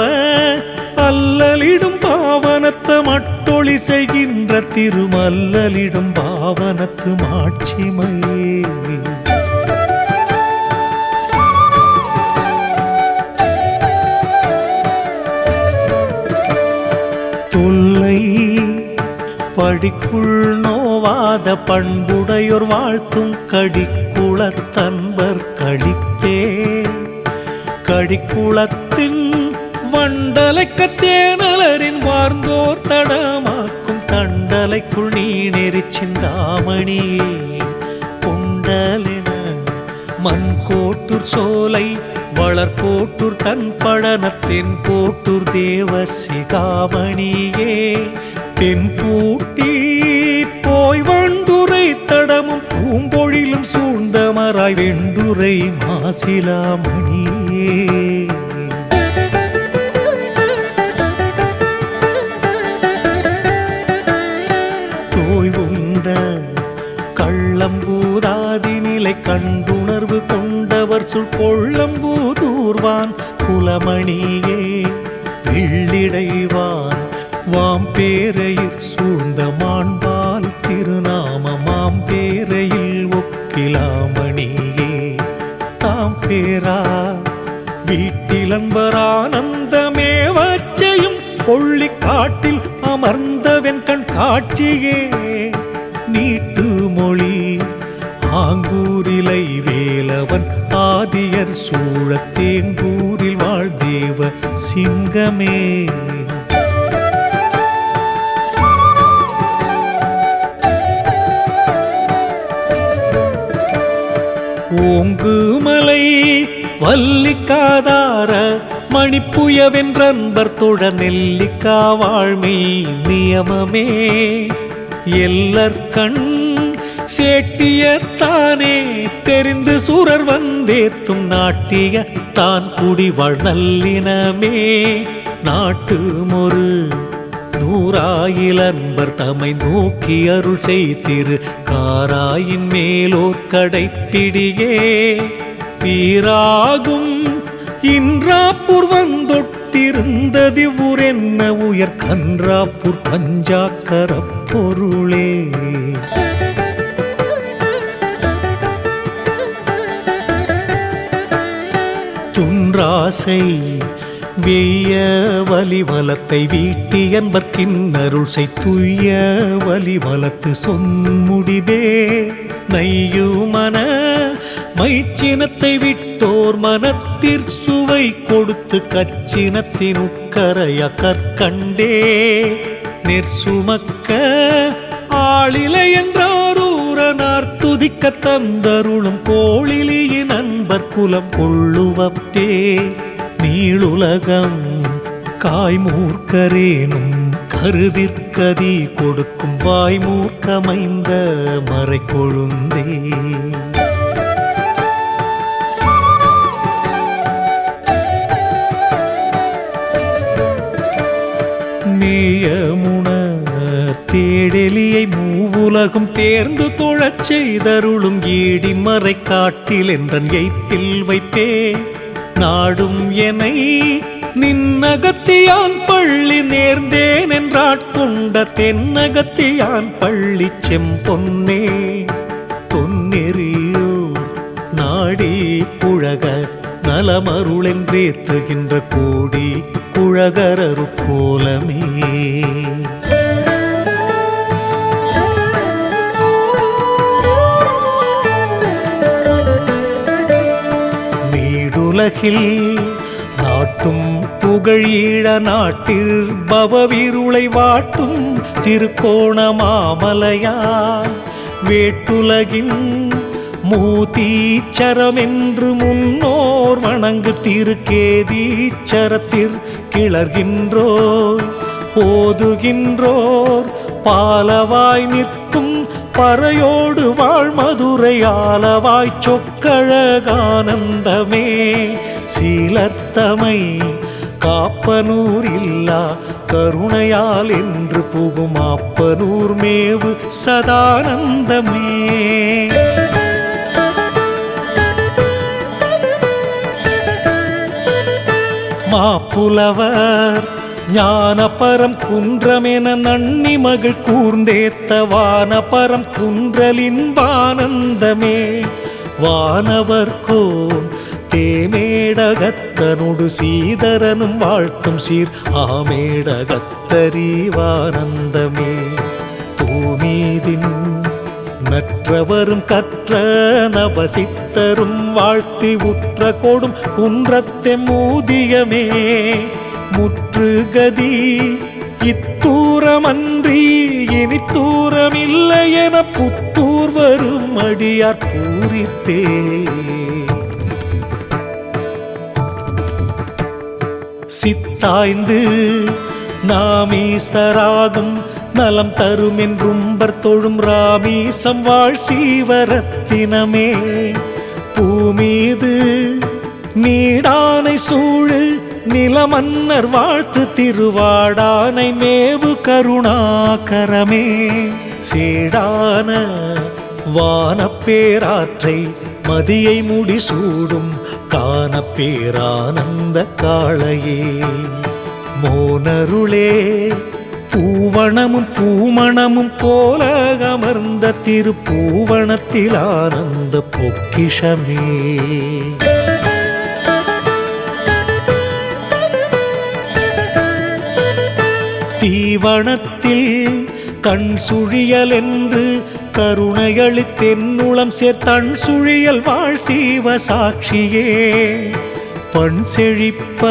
அல்லலிடும் பாவனத்த மட்டொளி செய்கின்ற திருமல்லலிடும் பாவனத்து மாட்சிமையே தொல்லை படிக்குள் நோவாத பண்புடையோர் வாழ்த்தும் கடிக்குளத்தன்பர் கடித்தே கடிக்குளத்தின் வண்டலைக்கத்தேனலரின் வார்ந்தோர் தடமாக்கும் தண்டலைக்குள் நீ நெறிச்சிந்தாமணியே கொண்டலென மண் கோட்டூர் சோலை வளர்கோட்டூர் தன் படனத்தின் கோட்டூர் தேவ சிகாமணியே தென் பூட்டி போய் வண்டுரை தடமும் பூம்பொழிலும் சூழ்ந்தமராய் வெண்டுரை மாசிலாமணியே தோய்வுண்ட கள்ளம்பூதாதி நிலை கண்டுணர்வு கொண்டவர் சொல் கொள்ளம்பூதூர்வான் குலமணியே வெள்ளிடைவான் வாம்பேரையில் சூழ்ந்த மாண்பால் திருநாமமாம் பேரையில் ஒப்பிலாமணியே தாம் பேரா வீட்டிலன்பரானந்தமேவச்சையும் கொள்ளி காட்டில் அமர்ந்தவன் கண் காட்சியே நீட்டு மொழி ஆங்கூரிலை வேலவன் ஆதியர் சூழத் தேங்கூரில் வாழ்தேவ சிங்கமே ஓங்குமலை வல்லிக்காதார மணிப்புயவென்றன்பர் தொழ நெல்லிக்கா வாழ்மை நியமமே எல்லற்கண் சேட்டியத்தானே தெரிந்து சூரர் வந்தேத்தும் நாட்டிய தான் குடிவாழ் நல்லினமே நாட்டு மொரு நூறாயிலன்பர் தமை நோக்கி அருள் செய்திரு காராயின் மேலோர் கடைப்பிடியே பீராகும் இன்றாப்பூர் வந்தொட்டிருந்தது ஊரென்ன உயர் கன்றாப்பூர் பஞ்சாக்கரப் பொருளே துன்றாசை வெய்ய வலிவலத்தை வீட்டி என்பர்க்கின் அருள் செய்துய்ய வலிவலத்து சொன்முடிவே நையுமன மைச்சினத்தை விட்டோர் மனத்திற் சுவை கொடுத்து கச்சினத்தின் உட்கரைய கற்கண்டே நெற்சுமக்க ஆளிலை என்றாரூரனார் துதிக்க தந்தருளும் கோளிலியின் அன்பர் குலம் கொள்ளுவப்பே நீளுலகம் காய்மூர்க்கரேனும் கருதிற்கதி கொடுக்கும் வாய்மூர்க்கமைந்த மறை கொழுந்தே நேயமுன தேடெலியை மூவுலகும் தேர்ந்து தொழச் செய்தருளும் ஈடி மறை காட்டில் என்றன் எய்ப்பில் வைப்பே நாடும் எனை நின்னகத்தியான் பள்ளி நேர்ந்தேன் என்றாட்கொண்ட தென்னகத்தியான் பள்ளி செம்பொன்னே தொன்னெறியோ நாடி புழக நலமருளென்றேத்துகின்ற கோடி குழகரரு கோலமே நீடுலகில் நாட்டும் புகழீழ நாட்டில் பவவிருளை வாட்டும் திருக்கோணமாமலையார் வேட்டுலகின் மூதீச்சரமென்று முன்னோர் வணங்கு திருக்கேதீச்சரத்திற் கிளர்கின்றோர் ஓதுகின்றோர் பாலவாய் நிற்கும் பறையோடு வாழ்மதுரை ஆலவாய் சொக்கழகானந்தமே சீலர்த்தமை காப்பனூர் இல்லா கருணையால் என்று புகும் ஆப்பனூர் மேவு சதானந்தமே மாப்புலவர் ஞானபரம் குன்றமென நன்னி மகள் கூர்ந்தேத்த வானபரம் குன்றலின் வானந்தமே வானவர்கோன் தேமேடகத்தனொடு சீதரனும் வாழ்த்தும் சீர் ஆமேடகத்தறிவானந்தமே பூமீதின் நற்றவரும் கற்ற நவசித்தரும் வாழ்த்தி உற்ற கொடும் குன்றத்தெம்மூதியமே முற்றுகதி இத்தூரமன்றி இனி தூரமில்லை என புத்தூர் வரும் அடியார் பூரிப்பே சித்தாய்ந்து நாமீசராகும் நலம் தரும் என்றும்பர் தொழும் ராமீசம் வாழ் சீவரத்தினமே பூமீது நீடானை சூழு நிலமன்னர் வாழ்த்து திருவாடானை மேவு கருணாகரமே சேடான வானப்பேராற்றை மதியை முடி சூடும் காணப்பேரானந்த காளையே மோனருளே பூவனமும் பூமணமும் போல அமர்ந்த திருப்பூவனத்தில் ஆனந்த பொக்கிஷமே தீவனத்தில் கண் சுழியல் என்று கருணையளித்தென்னுளம் சேர்த்தன் சுழியல் வாழ் சீவ சாட்சியே பண் செழிப்ப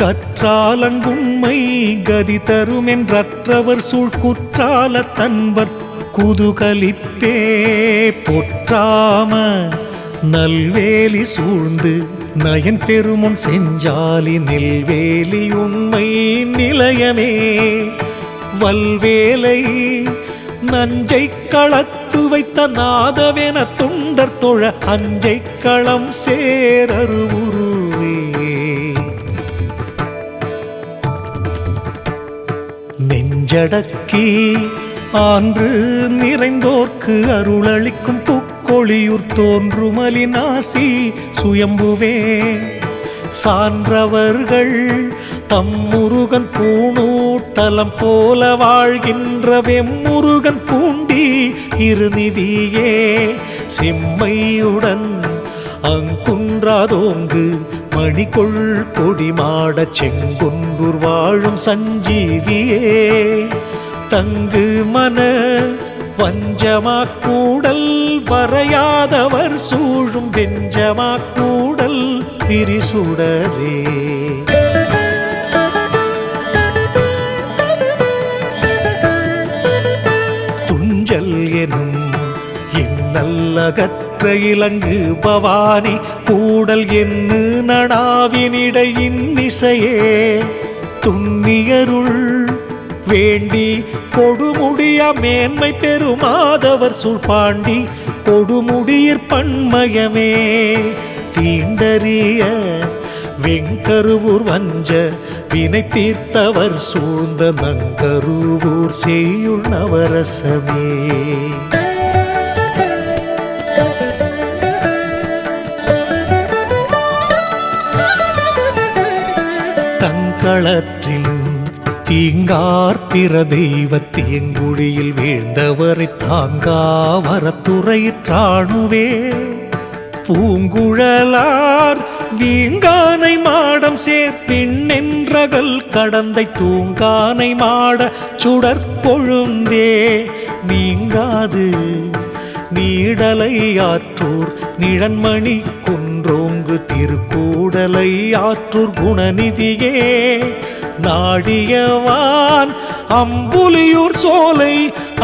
கற்றாலங்குண்மை கதி தரும் என்றற்றவர் சூழ் குற்றால தன்பர் குதுகலிப்பே பொற்றாம நல்வேலி சூழ்ந்து நயன் பெருமுன் செஞ்சாலி நெல்வேலி உண்மை நிலையமே வல்வேலை நஞ்சை களத்து வைத்த நாதவென தொண்டர் தொழ அஞ்சை களம் சேரருவுருவே நெஞ்சடக்கி ஆன்று நிறைந்தோர்க்கு அருளளிக்கும் புக்கொழியூர் தோன்றுமலி நாசி சுயம்புவே சான்றவர்கள் தம்முருகன் பூணூட்டலம் போல வாழ்கின்ற வெம்முருகன் பூண்டி இருநிதியே செம்மையுடன் அங்குன்றாதோங்கு மணிகொள் கொடிமாட செங்குன்றூர் வாழும் சஞ்சீவியே தங்கு மன வஞ்சமாக்கூடல் வரையாதவர் சூழும் வெஞ்சமாக்கூடல் திரிசுடரே கூரகற்ற இலங்கு பவானி கூடல் என்று நடாவினிடையின் இசையே துன்னியருள் வேண்டி கொடுமுடிய மேன்மை பெருமாதவர் சூழ்பாண்டி கொடுமுடியிற் பன்மயமே தீண்டறிய வெங்கருவூர் வஞ்ச வினை தீர்த்தவர் சூழ்ந்த நங்கருவூர் செய்யுள் நவரசமே தங்களற்றில் தீங்கார் பிற தெய்வ தேங்குழியில் வீழ்ந்தவரை தாங்கா வரத்துறையிற்றாணுவே பூங்குழலார் வீங்கானை மாடம் சேர்ப்பின்னென்றகல் கடந்தை தூங்கானை மாட சுடற்பொழுந்தே நீங்காது நீடலை ஆற்றூர் நிழன்மணி குன்றோங்கு திருக்கூடலை ஆற்றூர் குணநிதியே நாடியவான் அம்புலியூர் சோலை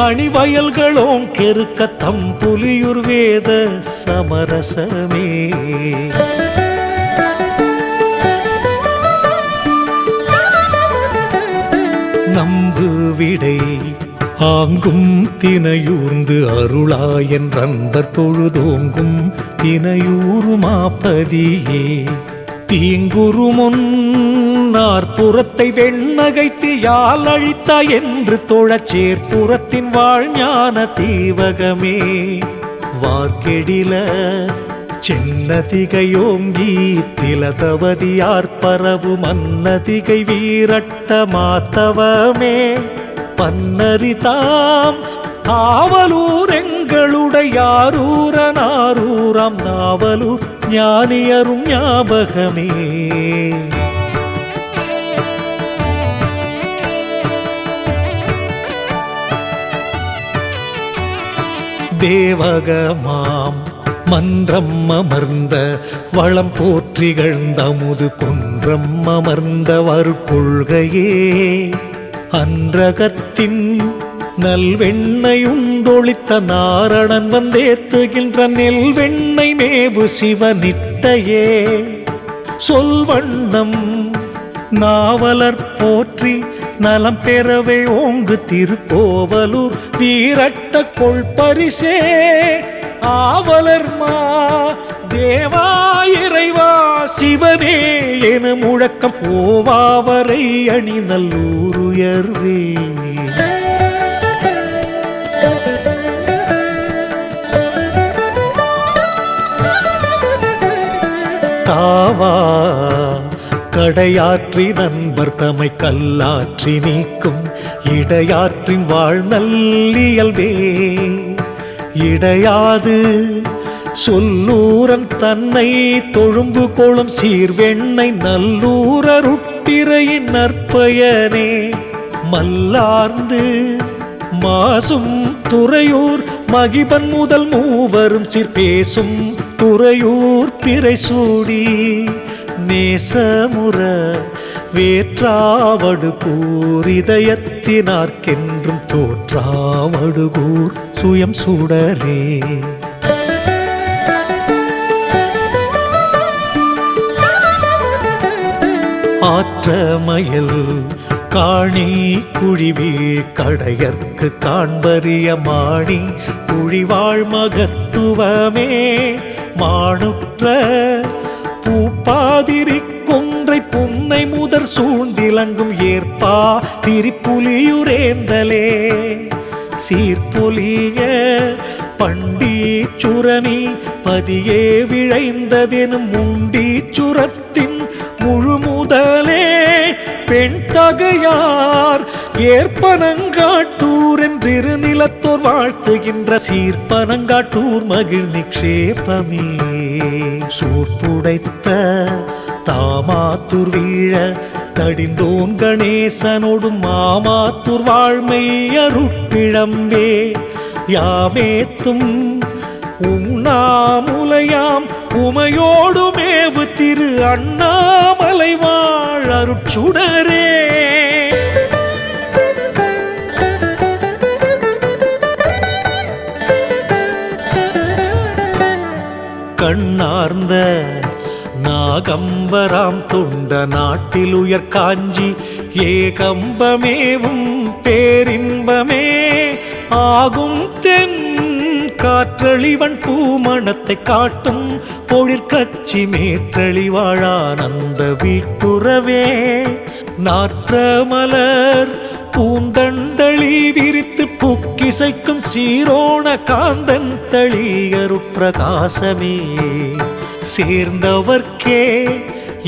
அணிவயல்களோம் கெருக்க தம்புலியூர் வேத சமரசமே நம்பு விடை ஆங்கும் தினையூர்ந்து அருளாயன் ரந்தர் தொழுதோங்கும் தினையூருமாப்பதியே தீங்குரு முன்னார்புறத்தை வெண்ணகைத்து யாழ் அழித்தா என்று தோழச் சேர்ப்புறத்தின் வாழ்ஞான தீவகமே வார்கெடில சென்னதிகையோங்கி திலதவதியார் பரவு மன்னதிகை வீரட்ட மாத்தவமே பன்னரிதாம் ஆவலூர் எங்களுடையாரூரனாரூராம் நாவலூர் ஞானியரும் ஞாபகமே தேவகமாம் மன்றம் அமர்ந்த வளம் போற்றிகழ்ந்த அமுது குன்றம் அமர்ந்த வருகொள்கையே அன்றகத்தின் நல்வெண்ணையுண்டொழித்த நாரணன் வந்தேத்துகின்ற நெல்வெண்ணை மேவு சிவனிட்டையே சொல்வண்ணம் நாவலர் போற்றி நலம் பெறவே ஓங்கு திருக்கோவலூர் வீரட்ட கொள்பரிசே ஆவலர் மா தேவா இறைவா சிவனே என முழக்கம் ஓவாவரை அணி நல்லூருயர்வே தாவா கடையாற்றி நண்பர் தமை கல்லாற்றி நீக்கும் இடையாற்றின் வாழ்நல்லியல்வே இடையாது சொல்லூரன் தன்னை தொழும்பு கொளும் சீர்வெண்ணை நல்லூரருட்டிரையின் நற்பயனே மல்லார்ந்து மாசும் துறையூர் மகிபன் முதல் மூவரும் சிற்பேசும் துறையூர் பிறை சூடி நேசமுற வேற்றாவடுகூர் இதயத்தினார்க்கென்றும் தோற்றாவடுகூர் சுயம் சுடரே ஆற்றமயல் காணி குழிவீழ் கடையற்கு காண்பறிய மாணி குழிவாழ் மகத்துவமே மாணுற்ற பூப்பாதிரி கொன்றை புன்னை முதற் சூழ்ந்திலங்கும் ஏற்பா திரிப்புலியுரேந்தலே சீர்பொலிய பண்டீச்சுரணி பதியே விழைந்ததெனும் முண்டீச்சுரத்தின் முழுமுதலே பெண் தகையார் ஏற்பனங்காட்டூர் என்றிரு நிலத்தோர் வாழ்த்துகின்ற சீர்பனங்காட்டூர் மகிழ் நிக்ஷேபமே சூர்புடைத்த தாமாத்தூர் வீழ தடிந்தோன் கணேசனோடும் மாமாத்தூர் வாழ்மை அருட்பிழம்பே யாமேத்தும் உண்ணாமுலையாம் உமையோடு மேவு திரு அண்ணாமலை வாழ் அருட்சுடரே கண்ணார்ந்த நாகம்பராம் தொண்ட நாட்டில் உயர் காஞ்சி ஏகம்பமேவும் பேரின்பமே ஆகும் தென் காற்றளிவன் பூமணத்தை காட்டும் பொழிற்கச்சி மேற்றளி வாழானந்த வீட்டுறவே நாற்ற மலர் பூந்தண்டளி விரித்து புக்கிசைக்கும் சீரோண காந்தன் தளியருப்பிரகாசமே சேர்ந்தவர்க்கே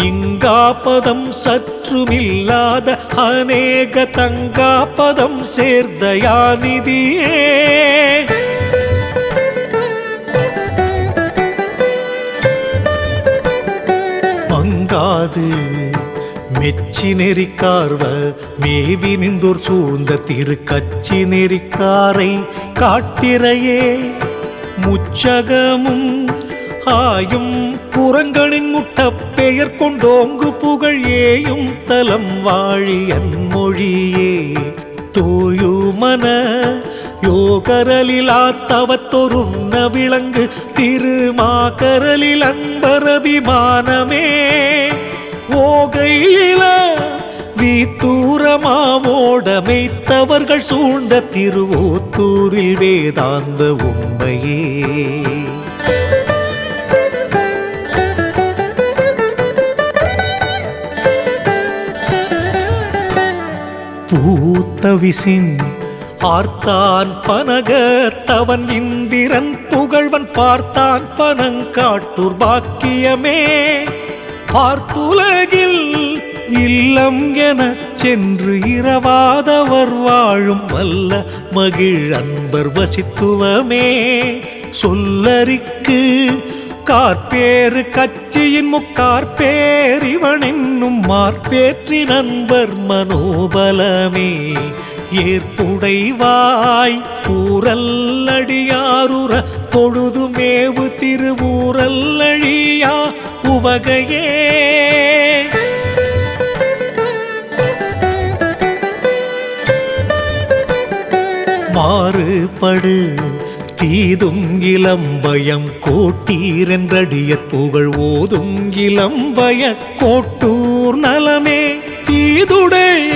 இங்காபதம் சற்றுமில்லாத அநேக தங்காபதம் சேர்ந்த யாநிதியே மங்காது மெச்சி நெறிக்கார்வ மேவி நின்றோர் சூழ்ந்த திருக்கச்சி நெறிக்காரை காட்டிரையே முச்சகமும் ஆயும் புறங்களின் முட்டப்பெயர் கொண்டோங்கு புகழ் ஏயும் தலம் வாழியன் மொழியே தூயுமன யோகரலிலா தவத்தொருண்ண விளங்கு திருமாகரலில் அன்பரபிமானமே ஓகையில வீத்தூரமாவோடமைத்தவர்கள் சூழ்ந்த திருவோத்தூரில் வேதாந்த உண்மையே பூத்தவிசின் ஆர்த்தான் பனகத்தவன் இந்திரன் புகழ்வன் பார்த்தான் பனங்காட்டூர் பாக்கியமே பார்த்துலகில் இல்லம் எனச் சென்று இரவாதவர் வாழும் வல்ல மகிழ் அன்பர் வசித்துவமே சொல்லரிக்கு கார்பேறு கட்சியின் முக்கார்பேர் இவன் என்னும் மார்பேற்றி நண்பர் மனோபலமே ஏற்புடைவாய் ஊரல்லடியாருற தொழுது மேவு திருவூரல்லழியா உவகையே மாறுபடு தீதும் இளம்பயம் கோட்டீரென்றடிய புகழ் ஓதும் இளம்பய கோட்டூர் நலமே தீதுடைய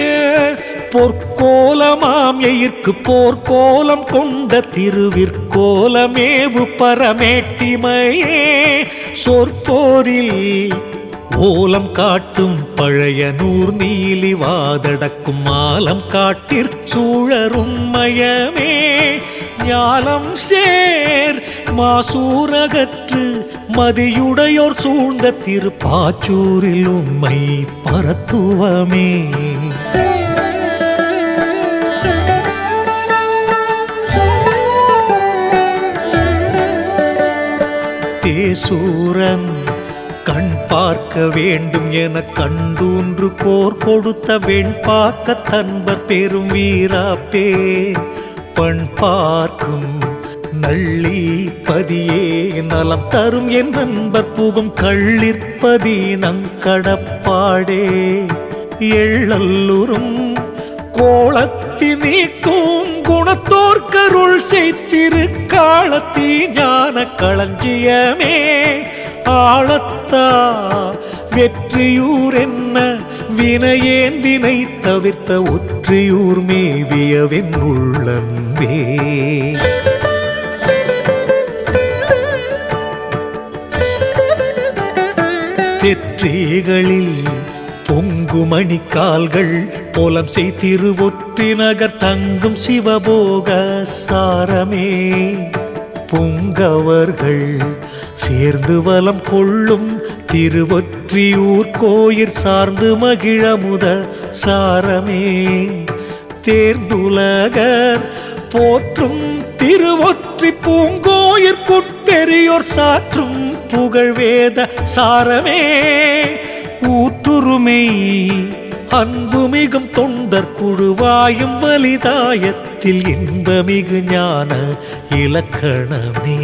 பொற்கோலமாம் எயிர்க்கு போர்க்கோலம் கொண்ட திருவிற்கோலமேவு பரமேட்டிமையே சொற்போரில் ஓலம் காட்டும் பழைய நூர் நீலி வாதடக்கும் மாலம் காட்டிற் சூழரும் மயமே ஞாலம் சேர் மாசூரகற்று மதியுடையோர் சூழ்ந்த திருப்பாச்சூரில் உண்மை பரத்துவமே தேசூரன் கண் பார்க்க வேண்டும் என கண்டூன்று போர் கொடுத்த வெண்பாக்க தன்பர் பெரும் வீராப்பே பண் பார்க்கும் நள்ளி பதியே நலம் தரும் என் நண்பர் புகும் கள்ளிற்பதி நங்கடப்பாடே எள்ளல்லுறும் கோலத்தி நீக்கும் குணத்தோர்க்கருள் செய்திரு காலத்தி ஞான களஞ்சியமே ஆழத்தா வெற்றியூர் என்ன வினையேன் வினை தவிர்த்த ஒற்றியூர் மேவியவென் உள்ளன்பே தெற்றிகளில் பொங்குமணி கால்கள் போலம் செய்திருவொற்றி நகர் தங்கும் சிவபோக சாரமே பொங்கவர்கள் சேர்ந்து வலம் கொள்ளும் திருவொற்றியூர் கோயிற் சார்ந்து மகிழமுத சாரமே தேர்ந்துலகர் போற்றும் திருவொற்றி பூங்கோயிற்குட்பெரியோர் சாற்றும் புகழ்வேத சாரமே ஊற்றுருமை அன்புமிகும் தொண்டர் குழுவாயும் வலிதாயத்தில் இன்பமிகு ஞான இலக்கணமே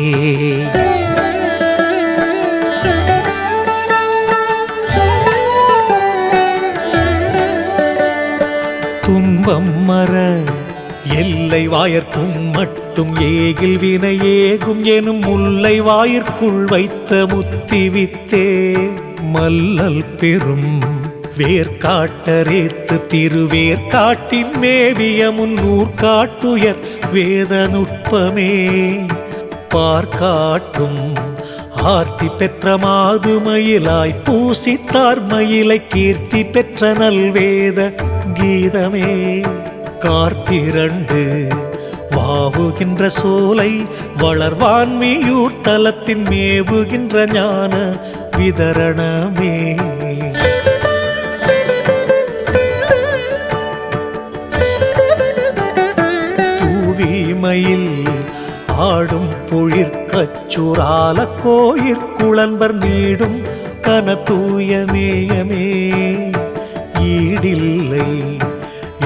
துன்பம் மர எல்லை வாயர்க்கும் மட்டு முட்டும் ஏகில் வினை ஏகும் எனும் முல்லை வாயிற்குள் வைத்த முத்தி வித்தே மல்லல் பெரும் வேர்காட்டரேத்து திருவேற்காட்டின் மேவிய முன்னூர் காட்டுயர் வேத நுட்பமே பார்க்காட்டும் ஆர்த்தி பெற்ற மாதுமயிலாய் பூசித்தார் மயிலை கீர்த்தி பெற்ற நல்வேத கீதமே கார்த்திரண்டு வாவுகின்ற சோலை வளர்வான்மியூர் தலத்தின் மேவுகின்ற ஞான விதரணமே தூவிமயில் ஆடும் பொழிற்கச்சுரால கோயிற்குளன்பர் நீடும் கன தூய நேயமே ஈடில்லை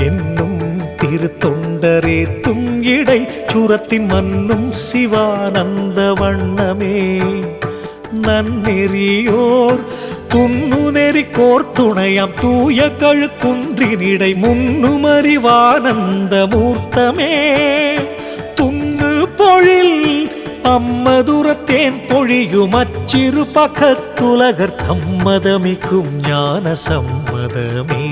என்னும் திருத்தொண்டரேத்தும் இடை சுரத்தின் மன்னும் சிவானந்த வண்ணமே நன்னெறியோர் துண்ணு நெறி கோர்த்துணையாம் தூய கழுக்குன்றினிடை முன்னுமறிவானந்த மூர்த்தமே துண்ணு பொழில் அம்மதுரத்தேன் பொழியும் அச்சிறு பக்கத்துலகர் தம்மதமிக்கும் ஞான சம்மதமே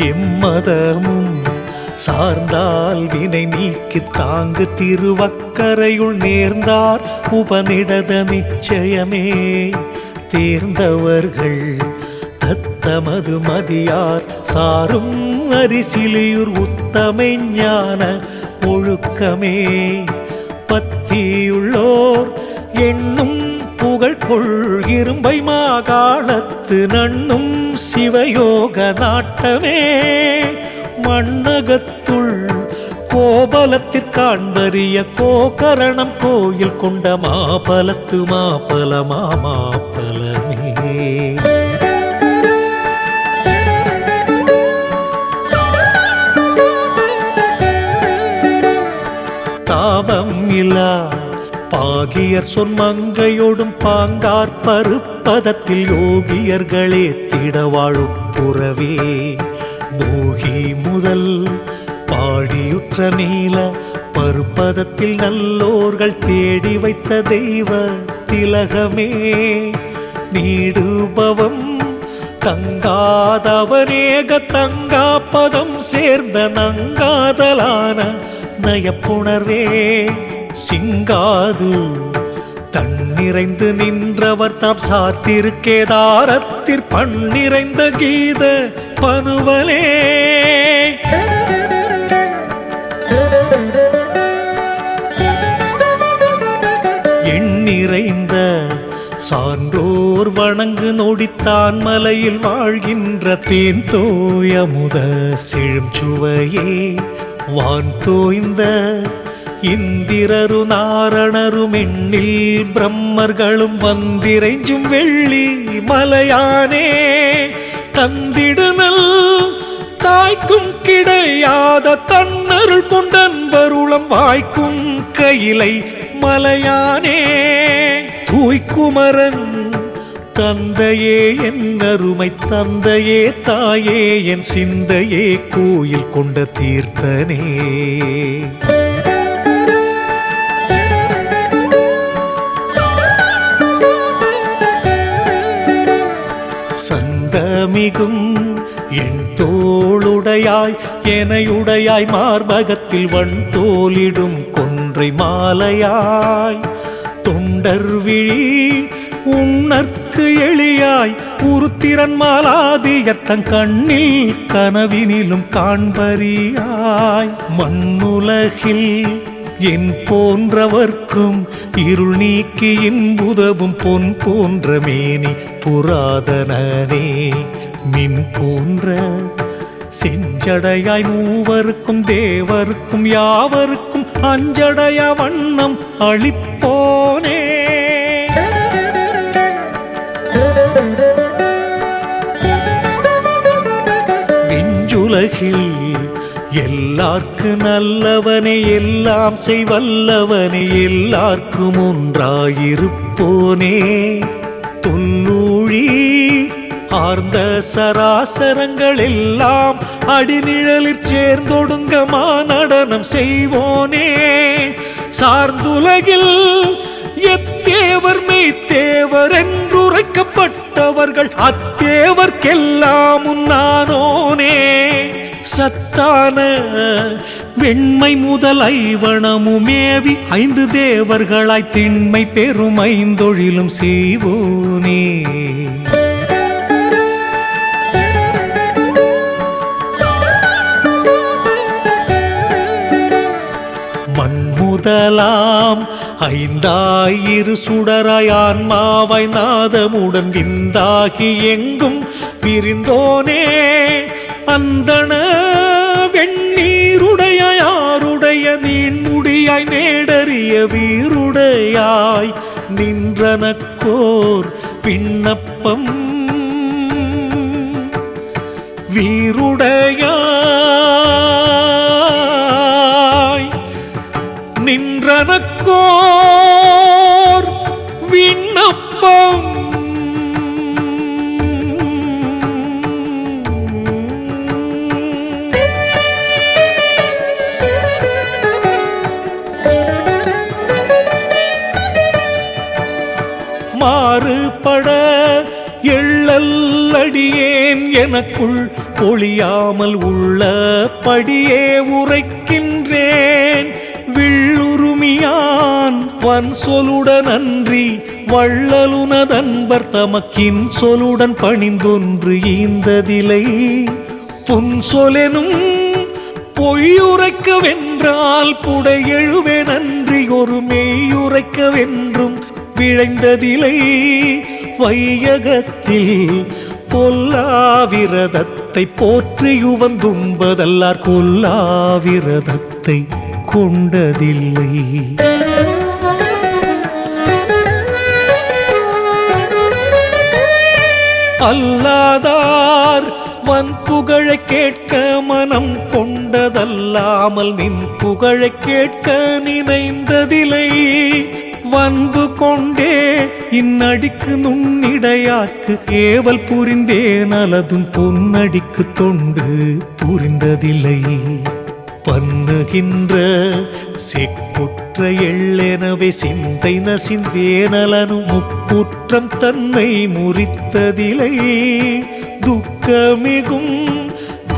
எம்மதமும் சார்ந்தால் வினை நீக்கி தாங்கு திருவக்கரையுள் நேர்ந்தார் உபநிடத நிச்சயமே தேர்ந்தவர்கள் தத்தமது மதியார் சாரும் அரிசிலியூர் உத்தமை ஞான ஒழுக்கமே பத்தியுள்ளோர் எண்ணும் புகழ்கொள் இரும்பை மாகாணத்து நண்ணும் சிவயோக நாட்டமே மண்ணகத்துள் கோபலத்திற்காண்பரிய கோகரணம் கோயில் கொண்ட மாபலத்து மாபலமா மாபலமே தாபம் இல்லா பாகியர் சொன்மங்கையோடும் பாங்கார் பருப்பதத்தில் யோகியர்களே திடவாழும் புறவே போகி முதல் பாடியுற்ற நீல பருப்பதத்தில் நல்லோர்கள் தேடி வைத்த தெய்வ திலகமே நீடுபவம் தங்காதவனேக தங்காப்பதம் சேர்ந்த நங்காதலான நயப்புணர்வே சிங்காது தன்னிறைந்து நின்றவர் தாம் சார்த்திருக்கேதாரத்திற் பண்ணிறைந்த கீத பனுவலே எண்ணிறைந்த சான்றோர் வணங்கு நொடித்தான் மலையில் வாழ்கின்ற தேன் தோயமுத செழும் சுவையே வான் தோய்ந்த இந்திரரு நாரணரும் எண்ணில் பிரம்மர்களும் வந்திரைஞ்சும் வெள்ளி மலையானே தந்திடுனல் தாய்க்கும் கிடையாத தன்னருள் கொண்டன்பருளம் வாய்க்கும் கையிலை மலையானே தூய்க்குமரன் தந்தையே என் அருமை தந்தையே தாயே என் சிந்தையே கோயில் கொண்ட தீர்த்தனே சந்தமிகும் என் தோளுடையாய் எனையுடையாய் மார்பகத்தில் வன் தோலிடும் கொன்றை மாலையாய் தொண்டர் விழி உன்னற்கு எளியாய் உருத்திரன் மாலாதியத்தன் கண்ணில் கனவினிலும் காண்பறியாய் மண்ணுலகில் என் போன்றவர்க்கும் இருள் நீக்கி இன்புதவும் பொன் போன்ற மேனி புராதனனே மின் போன்ற செஞ்சடையாய் மூவருக்கும் தேவருக்கும் யாவருக்கும் அஞ்சடைய வண்ணம் அளிப்போனே விஞ்சுலகில் எல்லார்க்கு நல்லவனே எல்லாம் செய்வல்லவனே எல்லார்க்கும் ஒன்றாயிருப்போனே தொல்லூழி ஆர்ந்த சராசரங்கள் எல்லாம் அடிநிழலிற் சேர்ந்தொடுங்கமா நடனம் செய்வோனே. சார்ந்துலகில் எத்தேவர் மெய்த்தேவர் என்றுரைக்கப்பட்டவர்கள் அத்தேவர்க்கெல்லாம் உன்னானோனே. சத்தான வெண்மை முதல் ஐவனமுமேவி 5 தேவர்களாய் திண்மை பெரும் 5 தொழிலும் செய்வோனே. மண்முதலாம் 5 சுடராய் ஆன்மாவாய் நாதமுடன் விந்தாகி எங்கும் பிரிந்தோனே. அந்தண வெண்ணீருடையாய் ஆருடைய நீண்முடியாய் நேடறிய வீருடையாய் நின்றனக்கோர் விண்ணப்பம். வீருடையாய் நின்றனக்கோர் விண்ணப்பம். மாறுபட எள்ளல்லடியேன் எனக்குள் ஒளியாமல் உள்ள படியே உரைக்கின்றேன். வில்லுருமியான் வன் சொலுடன் அன்றி வள்ளலுனதன்பர் தமக்கின் சொலுடன் பணிந்தொன்று ஈந்ததிலை. புன் சொலெனும் பொய்யுரைக்கவென்றால் புடை எழுவே நன்றி ஒரு மெய்யுரைக்கவென்றும் விழைந்ததிலை. வையகத்தில் பொல்லாவிரதத்தை போற்றியுவந்தும்பதல்லார் கொல்லாவிரதத்தை கொண்டதில்லை. அல்லாதார் வன் புகழை கேட்க மனம் கொண்டதல்லாமல் நின் புகழை கேட்க நினைந்ததிலை. வந்து கொண்டே இந்நடிக்கு நுண்ணிடையாக்கு ஏவல் புரிந்தேன் அலதும் பொன்னடிக்கு தொண்டு புரிந்ததில்லை. பண்ணுகின்ற செக்குற்ற எள்ளெனவே சிந்தை நசிந்தேனலனும் முக்குற்றம் தன்னை முறித்ததிலை. துக்கமிகும்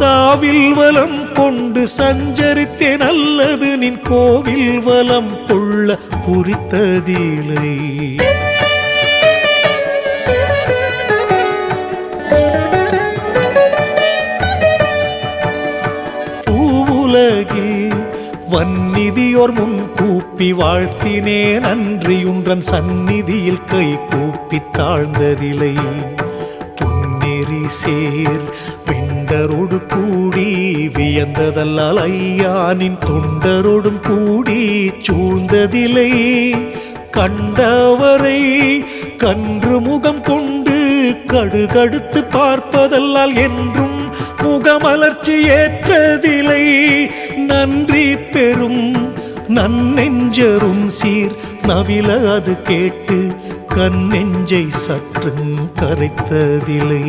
தாவில் வலம் கொண்டு சஞ்சரித்தேன் அல்லது நின் கோவில் வலம் கொள்ள புரித்ததிலை. பூவுலகில் வன்னிதியோர் முன் கூப்பி வாழ்த்தினேன் அன்றியுன்றன் சந்நிதியில் கை கூப்பி தாழ்ந்ததிலை. புன்னெறி சேர் வெண்டரோடு கூடி வியந்ததல்லால் ஐயானின் தொண்டரோடும் கூடி சூழ்ந்ததிலை. கண்டவரை கன்று முகம் கொண்டு கடுகடுத்து பார்ப்பதல்லால் என்றும் முகமலர்ச்சி ஏற்றதிலை. நன்றி பெறும் நன்னெஞ்சரும் சீர் நவில அது கேட்டு கண்ணெஞ்சை சற்று கரைத்ததிலை.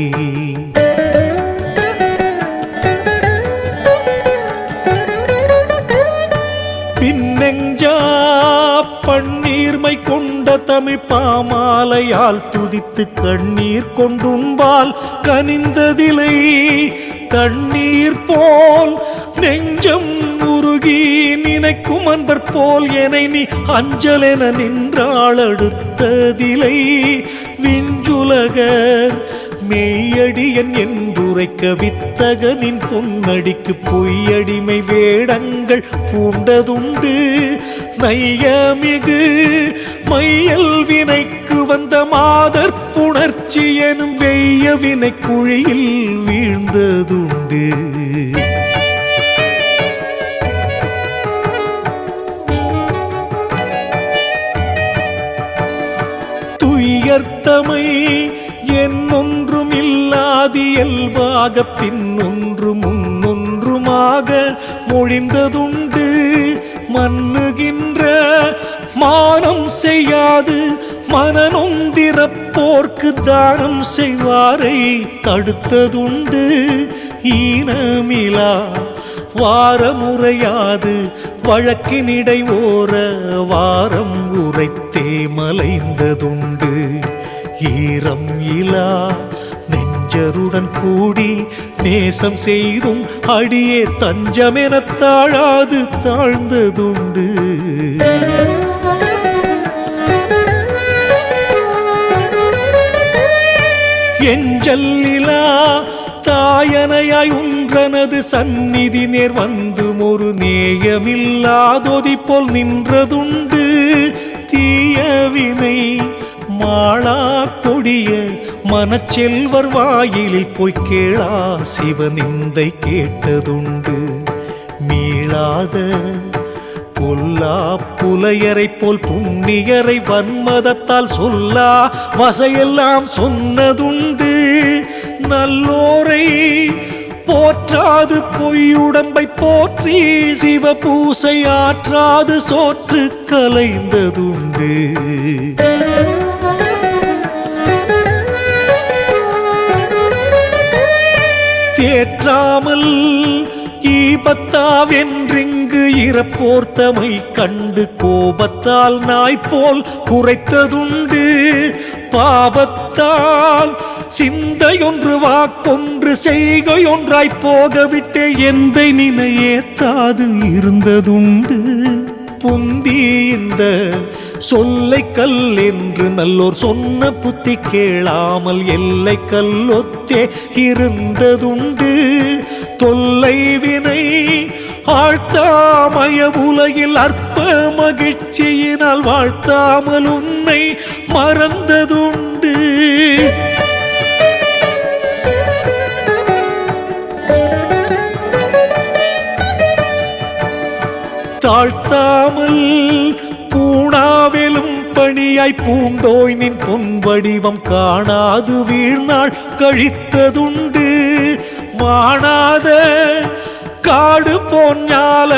பின்னெஞ்சா பன்னீர்மை கொண்ட தமிழ் பாமாலையால் துதித்து கண்ணீர் கொண்டும்பால் கனிந்ததிலை. தண்ணீர் போல் நெஞ்சம் உருகி நினைக்கும் அன்பர் போல் என்னை நீ அஞ்சலென நின்றாள் அடுத்ததிலை. விஞ்சுலகர் மெய்யடியன் என்றுரைக்க வித்தகனின் பொன்னடிக்கு பொய்யடிமை வேடங்கள் பூண்டதுண்டு. நையமிகு மையல் வினைக்கு வந்த மாதர் புணர்ச்சி எனும் வெய்ய வினை குழியில் வீழ்ந்ததுண்டு. துயர்த்தமை என்னொன்றும் இல்லாது இயல்பாக பின்னொன்று முன்னொன்றுமாக மொழிந்ததுண்டு. மன்னுகின்ற மானம் செய்யாது மனநொந்திரப்போர்க்கு தானம் செய்வாரை தடுத்ததுண்டு. ஈனமிலா வாரமுறையாது வழக்கினிடை ஓர வாரம் உரைத்தே மலைந்ததுண்டு. ஈரம் இலா நெஞ்சருடன் கூடி நேசம் செய்தும் அடியே தஞ்சமெனத் தாழாது தாழ்ந்ததுண்டு. எஞ்சல்லிலா தாயனையாய் உன்றனது சந்நிதி நேர் வந்தும் ஒரு நேயமில்லாதொதி போல் நின்றதுண்டு. தீயவினை மாளா கொடிய மனச்செல்வர் வாயிலில் போய் கேளா சிவநிந்தை கேட்டதுண்டு. மீளாத பொல்லா புலையரை போல் புண்ணியரை வன்மதத்தால் சொல்லா வசையெல்லாம் சொன்னதுண்டு. நல்லோரை போற்றாது பொய்யுடம்பை போற்றி சிவபூசை ஆற்றாது சோற்று கலைந்ததுண்டு. தேற்றாமல் ஈபத்தாவென்றிங்கு இறப்போர்த்தமை கண்டு கோபத்தால் நாய்போல் குறைத்ததுண்டு. பாபத்தால் சிந்தையொன்று வாக்கொன்று செய்கையொன்றாய் போகவிட்டே எந்தை நினையேத்தாது இருந்ததுண்டு. புந்தி இந்த சொல்லை கல் என்று நல்லோர் சொன்ன புத்தி கேளாமல் எல்லை கல்லொத்தே இருந்ததுண்டு. தொல்லை வினை ஆழ்த்தாமய உலகில் அற்ப மகிழ்ச்சியினால் வாழ்த்தாமல் உன்னை மறந்ததுண்டு. தாழ்த்தாமல் பூணாவெலும் பணியாய் பூண்டோய் நின் பொன் வடிவம் காணாது வீழ்நாள் கழித்ததுண்டு. மாணாத காடு போஞ்ஞால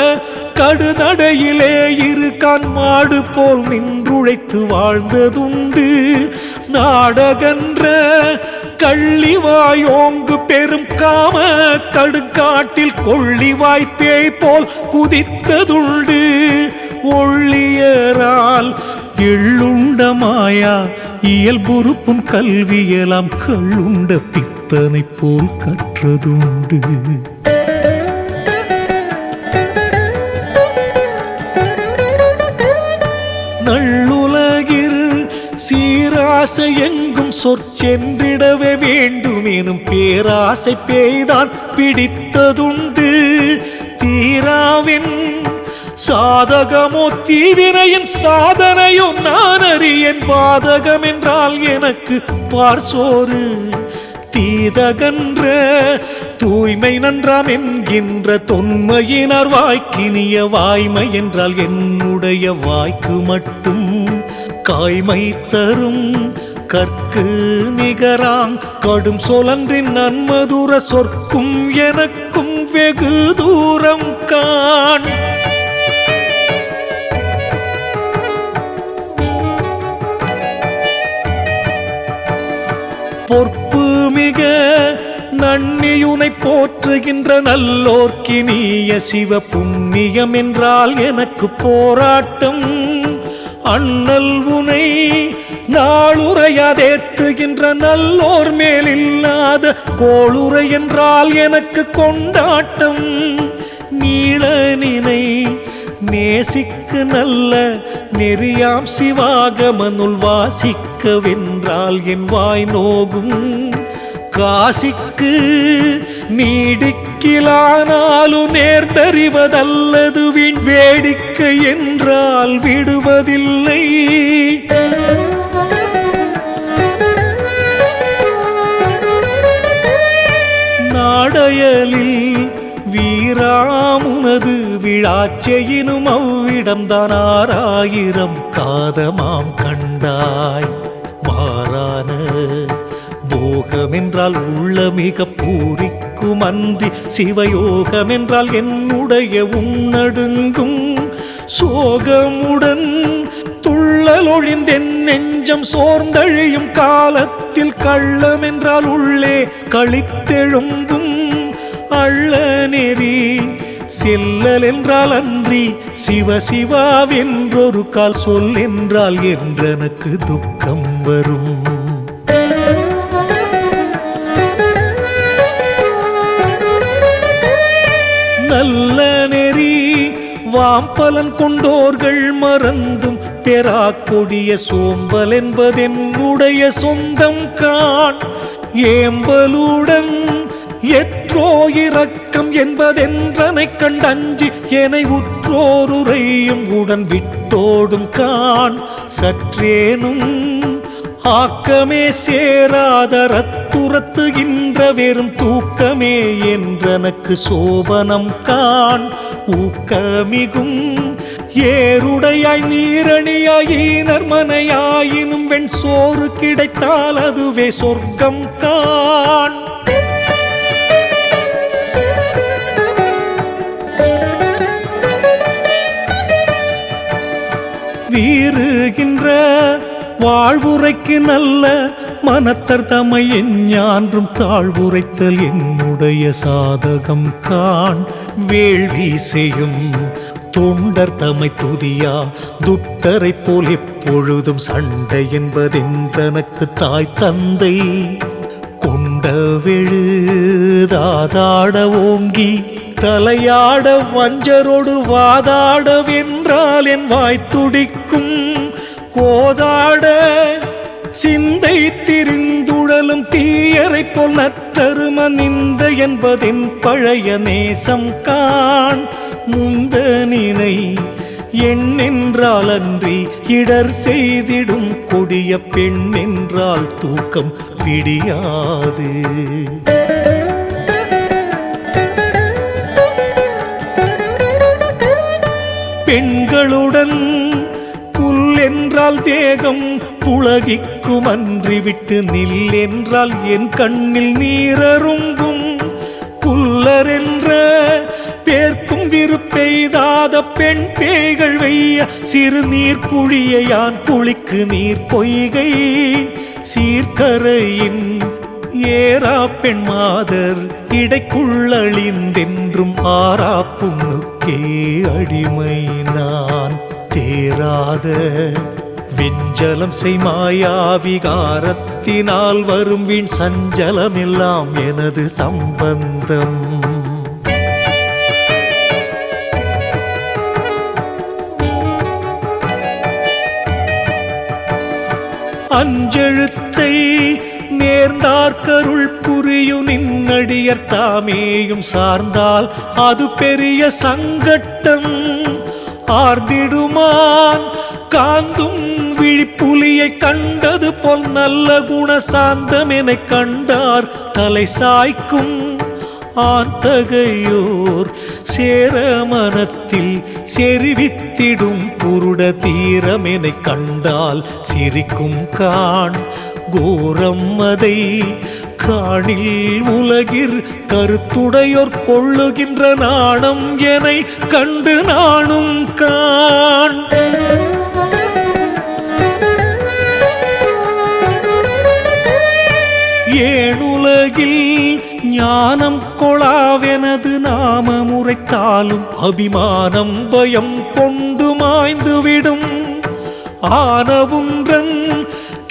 கடுநடையிலே இருக்கான் மாடு போல் நின்றுழைத்து வாழ்ந்ததுண்டு. நாடகன்ற கள்ளிவாயோங்கு பெரும் காம கடுக்காட்டில் கொள்ளிவாய் பேய் போல் குதித்ததுண்டு. ஒள்ளியரால் எள்ளுண்ட மாயா இயல்புறுப்பும் கல்வியலாம் கள்ளுண்ட பித்தனை போல் கற்றதுண்டு. நள்ளுலகில் சீராசை எங்கும் சொற்சென்றிடவே வேண்டும் எனும் பேராசை பேய்தான் பிடித்ததுண்டு. தீராவின் சாதகமோ தீவினையின் சாதனையோ நான் அறியேன். பாதகம் என்றால் எனக்கு பார்சோறு தீதகன்ற தூய்மை நன்றாம் என்கின்ற தொன்மையினார் வாய்க்கினிய வாய்மை என்றால் என்னுடைய வாய்க்கு மட்டும் காய்மை தரும். கற்கு நிகராங் கடும் சொலன்றின் நன்மதுர சொற்கும் எனக்கும் வெகு தூரம் காண். பொற்பு மிக நன்னியுனை போற்றுகின்ற நல்லோர்க்கினிய சிவ புண்ணியம் என்றால் எனக்கு போராட்டம். அண்ணல் உனை நாளுரையாதேத்துகின்ற நல்லோர் மேலில்லாத கோளுரை என்றால் எனக்கு கொண்டாட்டம். நீள நினை நேசிக்க நல்ல நெறியாம் சிவாகமனுள் வாசிக்கவென்றால் என் வாய் நோகும். காசிக்கு நீடிக்கிலானாலும் நேர்ந்தறிவதல்லது வீண் வேடிக்கை என்றால் விடுவதில்லை. நாடயலில் வீராமுனது விழாச்செயினும் அவ்விடம்தான் 6000 காதமாம் கண்டாய். மாறான போகமென்றால் உள்ள மிக பூரிக்கும் அன்றி சிவயோகமென்றால் என்னுடைய உன்னடுங்கும். சோகமுடன் துள்ள அல்லலொழிந்தென் நெஞ்சம் சோர்ந்தழியும் காலத்தில் கள்ளம் என்றால் உள்ளே களித்தெழும்பும் அள்ள நெறி செல்லல் என்றால் அன்றி சிவ சிவாவென்றொரு கால் சொல் என்றால் என்றெனக்கு துக்கம் வரும். நல்ல நெறி வாம்பலன் கொண்டோர்கள் மறந்தும் பெறா கொடிய சோம்பல் என்பதென்னுடைய சொந்தம் காண். ஏம்பலுடன் எற்றோ இரக்கம் என்பதென்றனை கண்டஞ்சி எனை உற்றோருரையும் உடன் விட்டோடும் காண். சற்றேனும் ஆக்கமே சேராத ரத்துரத்துகின்ற வெறும் தூக்கமே என்றனக்கு சோபனம் காண். ஊக்கமிகும் ஏருடையாய் நீரணியாய் ஈனர்மனையாயினும் வெண் சோறு கிடைத்தால் அதுவே சொர்க்கம் காண். வீறுகின்ற வாழ்வுரைக்கு நல்ல மனத்தர் தமை எஞ்ஞான்றும் தாழ்வுரைத்தல் என்னுடைய சாதகம் காண். வேள்வி செய்யும் தொண்டர் தமை துதியா துட்டரை போல் எப்பொழுதும் சண்டை என்பதென்றனக்கு தாய் தந்தை கொண்ட விழுதாதாட ஓங்கி தலையாட வஞ்சரோடு வாதாட வென்றால் என் வாய் துடிக்கும். கோதாட சிந்தை திரிந்துடலும் தீயரை போல் நத்தரும நிந்த என்பதென் பழைய நேசம் காண். முந்த நினை எண்ணென்றால் அன்றி இடர் செய்திடும் கொடிய பெண் என்றால் தூக்கம் பிடியாது. பெண்களுடன் புல் என்றால் தேகம் புலகிக்கும் அன்றி விட்டு நில் என்றால் என் கண்ணில் நீரரும்பும். புல்லர் என்ற பேர்க்கும் விருப்பெய்தாத பெண் பேய்கள் வெய்ய சிறு நீர் குழிய யான் குளிக்கு நீர் பொய்கை சீர்கரையின் ஏரா பெண் மாதர் இடைக்குள்ளழிந்தென்றும் ஆரா புண்ணுக்கே அடிமை நான். தேராத வெஞ்சலம் செய்மாயா விகாரத்தினால் வரும் வீண் சஞ்சலம் எல்லாம் எனது சம்பந்தம். அஞ்செழுத்தை நேர்ந்தார்கருள் புரியு நின்னடியர் தாமேயும் சார்ந்தால் அது பெரிய சங்கட்டம். ஆர்ந்திடுமான் காந்தும் விழிப்புலியை கண்டது போல் நல்ல குண சாந்தம் என கண்டார் தலை சாய்க்கும். ஆந்தகையோர் சேர மனத்தில் செறிவித்திடும் குருட தீரமென கண்டால் சிரிக்கும் காண். கோரம் அதை காணில் உலகிற் கருத்துடையோர் கொள்ளுகின்ற நாணம் என கண்டு நானும் காண். ஏனுலகில் ஞானம் கொளாவெனது நாம முறைத்தாலும் அபிமானம் பயம் கொண்டு மாய்ந்துவிடும். ஆனவுன்றன்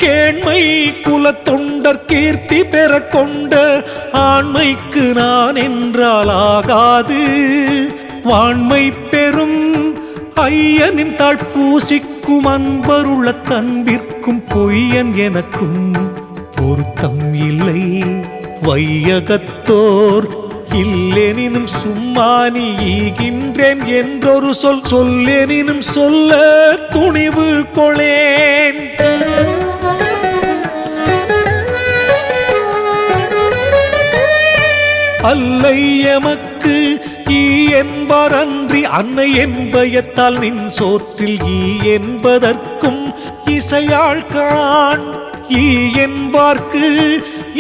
கேண்மை குலத்தொண்டர் கீர்த்தி பெற கொண்ட ஆண்மைக்கு நான் என்றால் ஆகாது. வாண்மை பெறும் ஐயனின் தாழ் பூசிக்கும் அன்பருள்ள தன்பிற்கும் பொய்யன் எனக்கும் பொருத்தம் இல்லை. வையகத்தோர் இல்லெனினும் சும்மா நீ ஈகின்றேன் என்றொரு சொல் சொல்லெனினும் சொல்ல துணிவு கொளேன். அல்லை எமக்கு ஈ என்பார் அன்றி அன்னை என்பயத்தால் நின் சோற்றில் ஈ என்பதற்கும் இசையாள் காண். ஈ என்பார்க்கு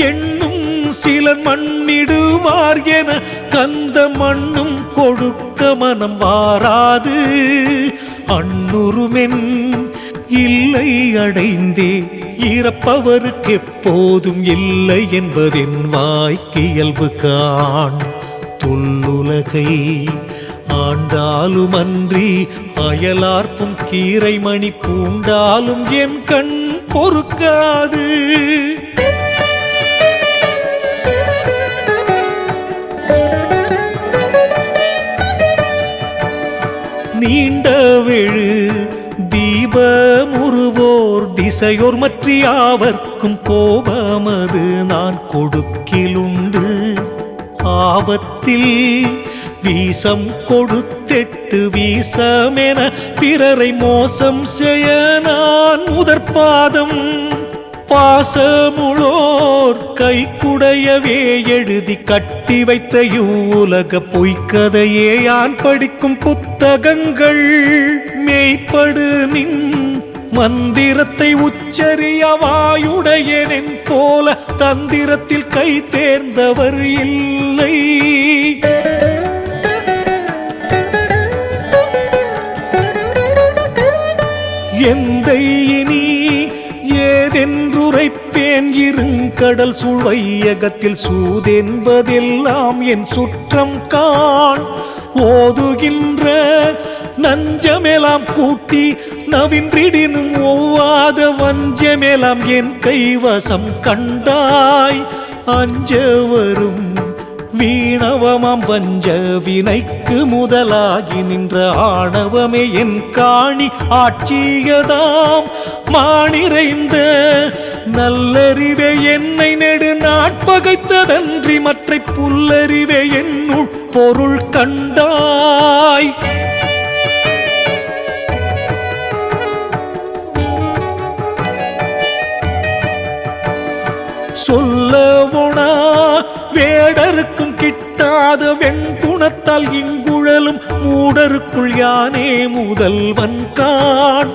எண்ணும் சிலர் மண்ணிடுவார் என கந்த மண்ணும் கொடுக்க மனம் வாராது. அன்னுருமென் இல்லை அடைந்தே இறப்பவருக்கு எப்போதும் இல்லை என்பதென் வாய்க்கு இயல்பு காண். தொல்லுலகை ஆண்டாலும் அன்றி அயலார்ப்பும் கீரைமணி பூண்டாலும் என் கண் பொறுக்காது. நீண்ட வெழு தீபமுருவோர் திசையோர் மற்றியாவர்க்கும் கோபமது நான் கொடுக்கிலுண்டு. ஆபத்தில் வீசம் கொடுத்தெட்டு வீசமென பிறரை மோசம் செய்ய நான் முதற்பாதம். பாசமுளோர் கைக்குடையவே எழுதி கட்டி வைத்த இவ்வுலக பொய்க்கதையே யான் படிக்கும் புத்தகங்கள். மேய்ப்படு நின் மந்திரத்தை உச்சரிய வாயுடையனென் போல தந்திரத்தில் கை தேர்ந்தவர் இல்லை. எந்தை இனி ஏதென்றுரைப்பேன் இருங்கடல் சூழ்வையகத்தில் சூதென்பதெல்லாம் என் சுற்றம் காண். ஓதுகின்ற நஞ்சமெலாம் கூட்டி நவின்றிடினும் ஒவ்வாத வஞ்சமெலாம் என் கைவசம் கண்டாய். அஞ்ச வரும் வீணவமாம் வஞ்ச வினைக்கு முதலாகி நின்ற ஆணவமே என் காணி ஆட்சியதாம். மானிறைந்த நல்லறிவே என்னை நெடு நாட்பகைத்ததன்றி மற்ற புல்லறிவே என்னுள் பொருள் கண்டாய். சொல்லவோனா வேடருக்கும் கிட்டாத வெண்குணத்தால் இங்குழலும் மூடருக்குள் யானே முதல்வன் காண்.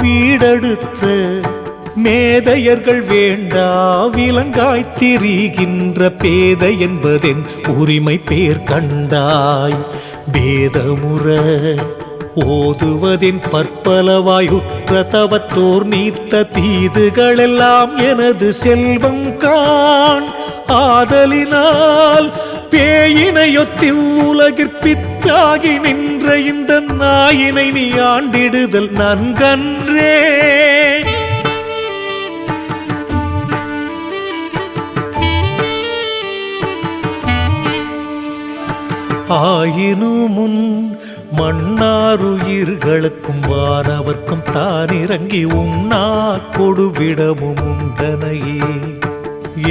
வீடெடுத்த மேதையர்கள் வேண்டா விலங்காய் திரிகின்ற பேத என்பதென் உரிமை பேர் கண்டாய். பேதமுற ஓதுவதின் பற்பலவாய் உற்ற தவத்தோர் நீத்த தீதுகளெல்லாம் எனது செல்வம் காண். ஆதலினால் பேயினையொத்தி உலகிற்பித்தாகி நின்ற இந்த நாயினை நீ ஆண்டிடுதல் நன்கன்றே. ஆயினுமுன் மன்னாருயிர்களுக்கும் வானவர்க்கும் தான் இறங்கி உண்ணா கொடுவிடமும் உண்டனையே.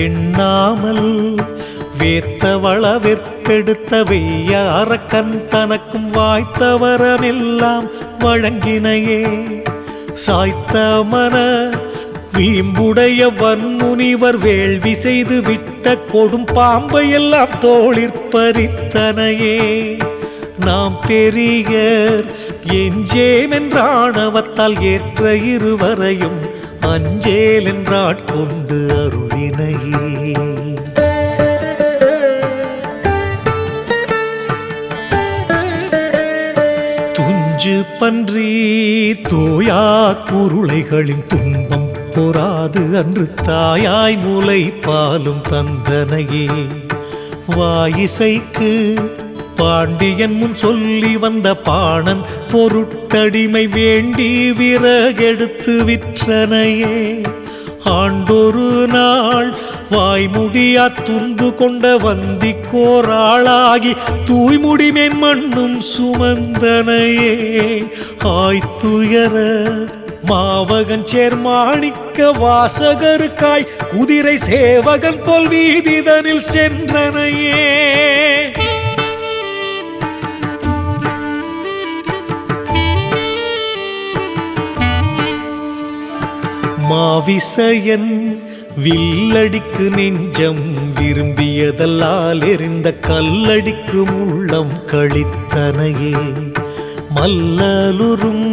எண்ணாமல் வேத்தவள வெற்பெடுத்த வெய்யாரக்கன் தனக்கும் வாய்த்தவரமெல்லாம் வழங்கினையே. சாய்த்த மன வீம்புடைய வன்முனிவர் வேள்வி செய்து விட்ட கொடும் பாம்பையெல்லாம் தோளிற்பறித்தனையே. நாம் பெரியர் எஞ்சேம் என்றாணவத்தால் ஏற்ற இருவரையும் அஞ்சேல் என்றாட்கொண்டு அருளினையே. துஞ்சு பன்றி தோயா குருளைகளின் துன்பம் பொறாது அன்று தாயாய் மூலை பாலும் தந்தனையே. வாயிசைக்கு பாண்டியன் முன் சொல்லி வந்த பாணன் பொருட்டடிமை வேண்டி விறகெடுத்து விற்றனையே. ஆண்டொரு நாள் வாய்முடியா துன்பு கொண்ட வந்திக்கோராளாகி தூய்முடிமேன் மண்ணும் சுமந்தனையே. ஆய்த்துயர மாவகன் சேர்மாணிக்க வாசகருக்காய் குதிரை சேவகன் போல் வீதிதனில் சென்றனையே. மாவிசையன் வில்லடிக்கு நெஞ்சம் விரும்பியதல்லால் எறிந்த கல்லடிக்கு உள்ளம் கழித்தனையே. மல்லலுறும்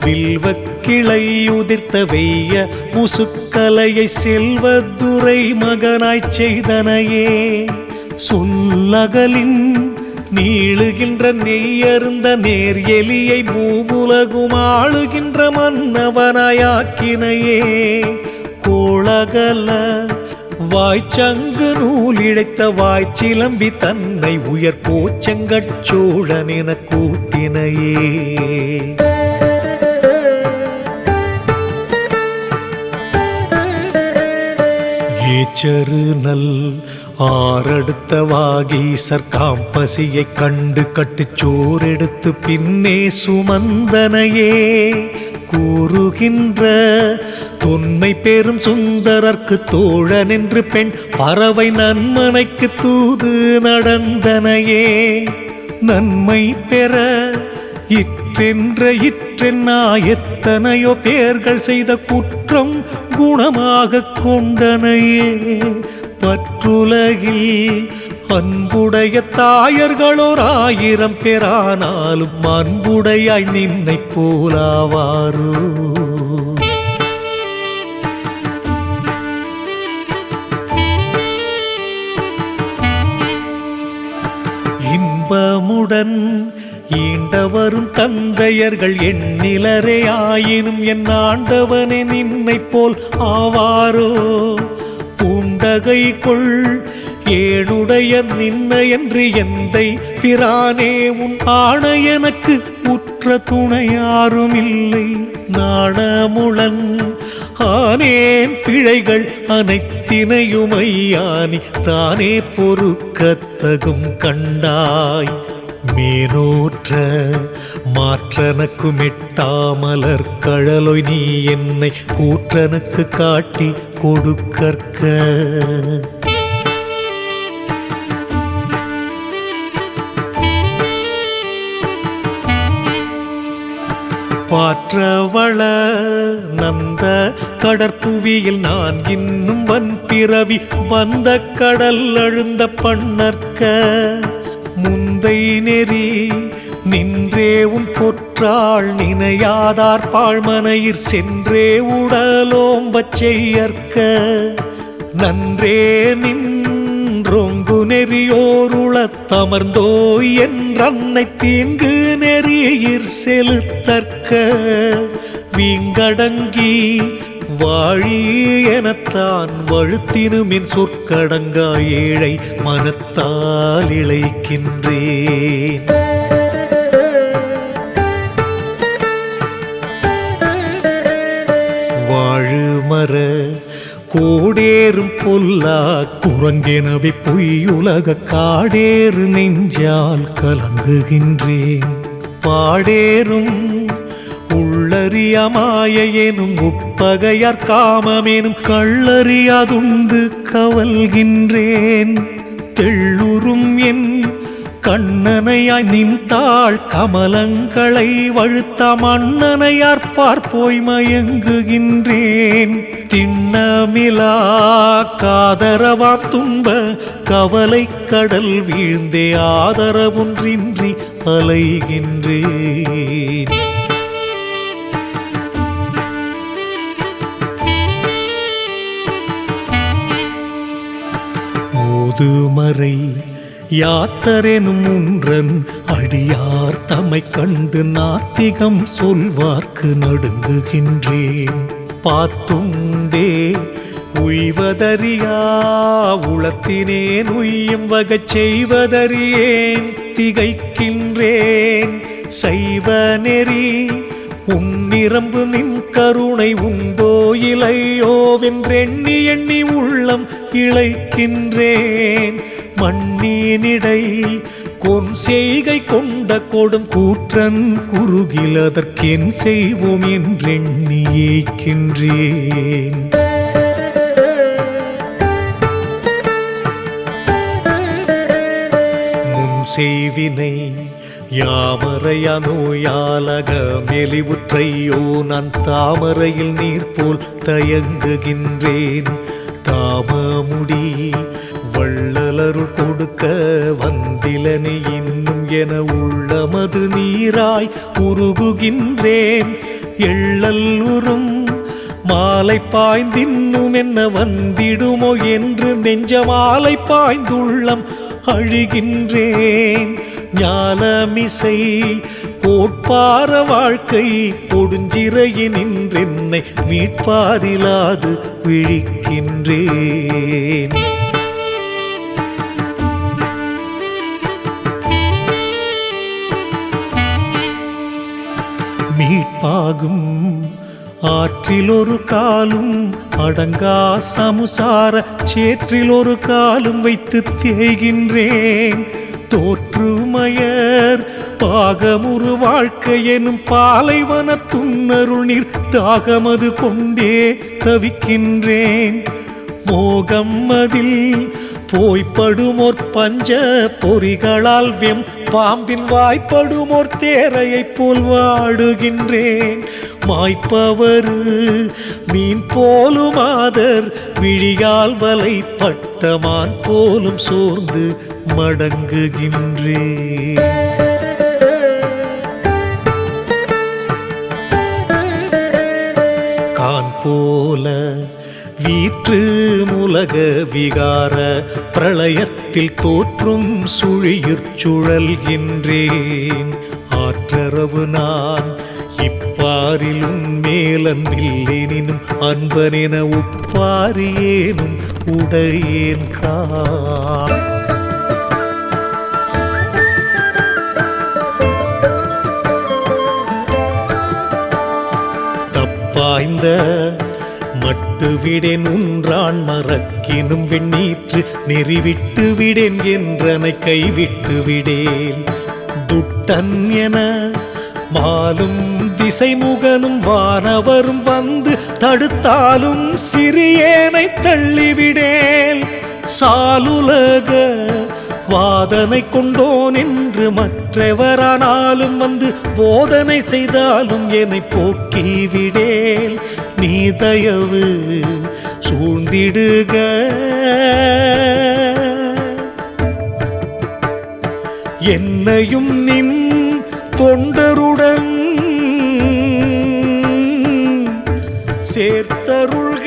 வில்வக்கிளை உதிர்த்த வெய்ய முசுக்கலையை செல்வதுரை மகனாய்ச் செய்தனையே. சொல்லகலின் நீளுகின்ற நெய்யருந்த நேர் எலியை மூவுலகும் ஆளுகின்ற மன்னவனாயாக்கினையே கோளகல வாய்ச்சங்கு நூல் இழைத்த வாய்ச்சிலம்பி தன்னை உயர் கோச்சங்கட் சோழன் என கூட்டினையே ஏச்சரு நல் ஆறடுத்த வாகீசர் காம்பசியை கண்டு கட்டுச்சோரெடுத்து பின்னே சுமந்தனையே கூறுகின்ற தொன்மை பெரும் சுந்தரர்க்கு தோழன் என்று பெண் பறவை நன்மனைக்கு தூது நடந்தனையே நன்மை பெற இற்றென்னா எத்தனையோ பேர்கள் செய்த குற்றம் குணமாக கொண்டனையே பற்றுலகில் அன்புடைய தாயர்களோர் 1000 பேரானாலும் அன்புடையாய் நின்னை போலாவாரோ இன்பமுடன் ஈண்டவரும் தந்தையர்கள் எண்ணிலரே ஆயினும் என் ஆண்டவனே நின்னை போல் ஆவாரோ பூண்டகை கொள் ஏனுடைய நின்ன என்று எந்தை பிரானே உன் ஆண எனக்கு உற்ற துணையாரும் இல்லை நாணமுளன் ஆனேன் பிழைகள் அனைத்தினையும் ஐயானி தானே பொறுக்கத்தகும் கண்டாய் மேனோற்ற மாற்றனக்கு மெட்டாமலர் கழலொய் நீ என்னை கூற்றனுக்கு காட்டி கொடுக்கற்க பாற்றவள நந்த கடற்புவியில் நான் இன்னும் பிறவி வந்த கடல் அழுந்த பண்ணற்க முந்தை நெறி நின்றே உன் பொற்றாள் நினையாதார் பாழ்மனையிற் சென்றே உடலோம்பச் செய்யற்க நன்றே நின்றொங்கு நெறியோருளத் தமர்ந்தோய் என்றன்னை தீங்கு நெறியிற் செலுத்தற்க வீங்கடங்கி வாழி எனத்தான் வழுத்தினுமின் சொற்கடங்கா ஏழை மனத்தால் இழைக்கின்றேன் வாழுமர கோடேறும் பொல்லா குரங்கெனவே பொய்யுலக காடேறு நெஞ்சால் கலங்குகின்றேன் பாடேறும் உள்ளறியமாய எனும் உட்பகையார் காமமெனும் கள்ளறியாதுண்டு கவல்கின்றேன் தெள்ளுறும் என் கண்ணனையாய் நின்றாள் கமலங்களை வழுத்த மன்னனையார் பார்ப்போய் மயங்குகின்றேன் திண்ணமிலா காதரவார் துன்ப கவலை கடல் வீழ்ந்தே ஆதரவொன்றின்றி அலைகின்றேன் ஓதுமறை யாத்தரெனும் ஒன்றன் அடியார் தம்மை கண்டு நாத்திகம் சொல்வார்க்கு நடுங்குகின்றேன் பாத்துண்டே உய்வதறியா உளத்தினேன் உய்யும் வகை செய்வதறியேன் திகைக்கின்றேன் சைவ நெறி உன்னிரம்பு நின் கருணை உண்டோ இலையோவென்றெண்ணி எண்ணி உள்ளம் இழைக்கின்றேன் மண்ணினிடை கொன் செய்கை கொண்ட கொடும் கூற்றன் குறுகில் அதற்கென் செய்வோம் என்றெண்ணி ஏய்க்கின்றேன் முன் செய்வினை யாமரையா நோயாலக மெலிவுற்றையோ நான் தாமரையில் நீர் போல் தயங்குகின்றேன் தாமமுடி வள்ளலருள் கொடுக்க வந்திலனை இன்னும் என உள்ளமது நீராய் உருகுகின்றேன் எள்ளல் உறும் மாலை பாய்ந்தின்னும் என்ன வந்திடுமோ என்று நெஞ்ச மாலை பாய்ந்துள்ளம் அழுகின்றேன் ஞானமிசை கோட்பார வாழ்க்கை கொடுஞ்சிறையினின்றென்னை மீட்பாரிலாது விழிக்கின்றேன். மீட்பாகும் ஆற்றில் ஒரு காலும் அடங்கா சமுசார சேற்றில் ஒரு காலும் வைத்து தேய்கின்றேன். தோற்றுமயர் பாகமுறு வாழ்க்கை எனும் பாலைவன துன்னருள் நீர் தாகமது கொண்டே தவிக்கின்றேன். மோகம் அதில் போய்ப்படுமோர் பஞ்ச பொறிகளால் வெம் பாம்பின் வாய்ப்படுமோர் தேரையைப் போல் வாடுகின்றேன். மாய்ப்பவர் மீன் போலும் ஆதர் விழியால் வலைப்பட்ட மான் போலும் சோர்ந்து மடங்குகின்றேன். கான் போல வீற்று முலக விகார பிரளயத்தில் தோற்றும் சுழியிற் சுழல்கின்றேன். ஆற்றரவு நான் இப்பாரிலும் மேலன்பில்லேனும் அன்பனென உப்பாரியேனும் உடையேன் கான். தப்பாய்ந்த மட்டு விடேன் உன்றான் மறக்கினும் வெண்ணீற்று நெறிவிட்டு விடேன் என்றனை கைவிட்டு விடேன். துட்டன் என மாலும் திசைமுகனும் வானவரும் வந்து தடுத்தாலும் சிறியேனை தள்ளிவிடேன். சாலுலக வாதனை கொண்டோன் என்று மற்றவரானாலும் வந்து போதனை செய்தாலும் என்னை போக்கிவிடேன். நீ தயவு சூழ்ந்திடுக என்னையும் நின் தொண்டருடன் சேர்த்தருள்க.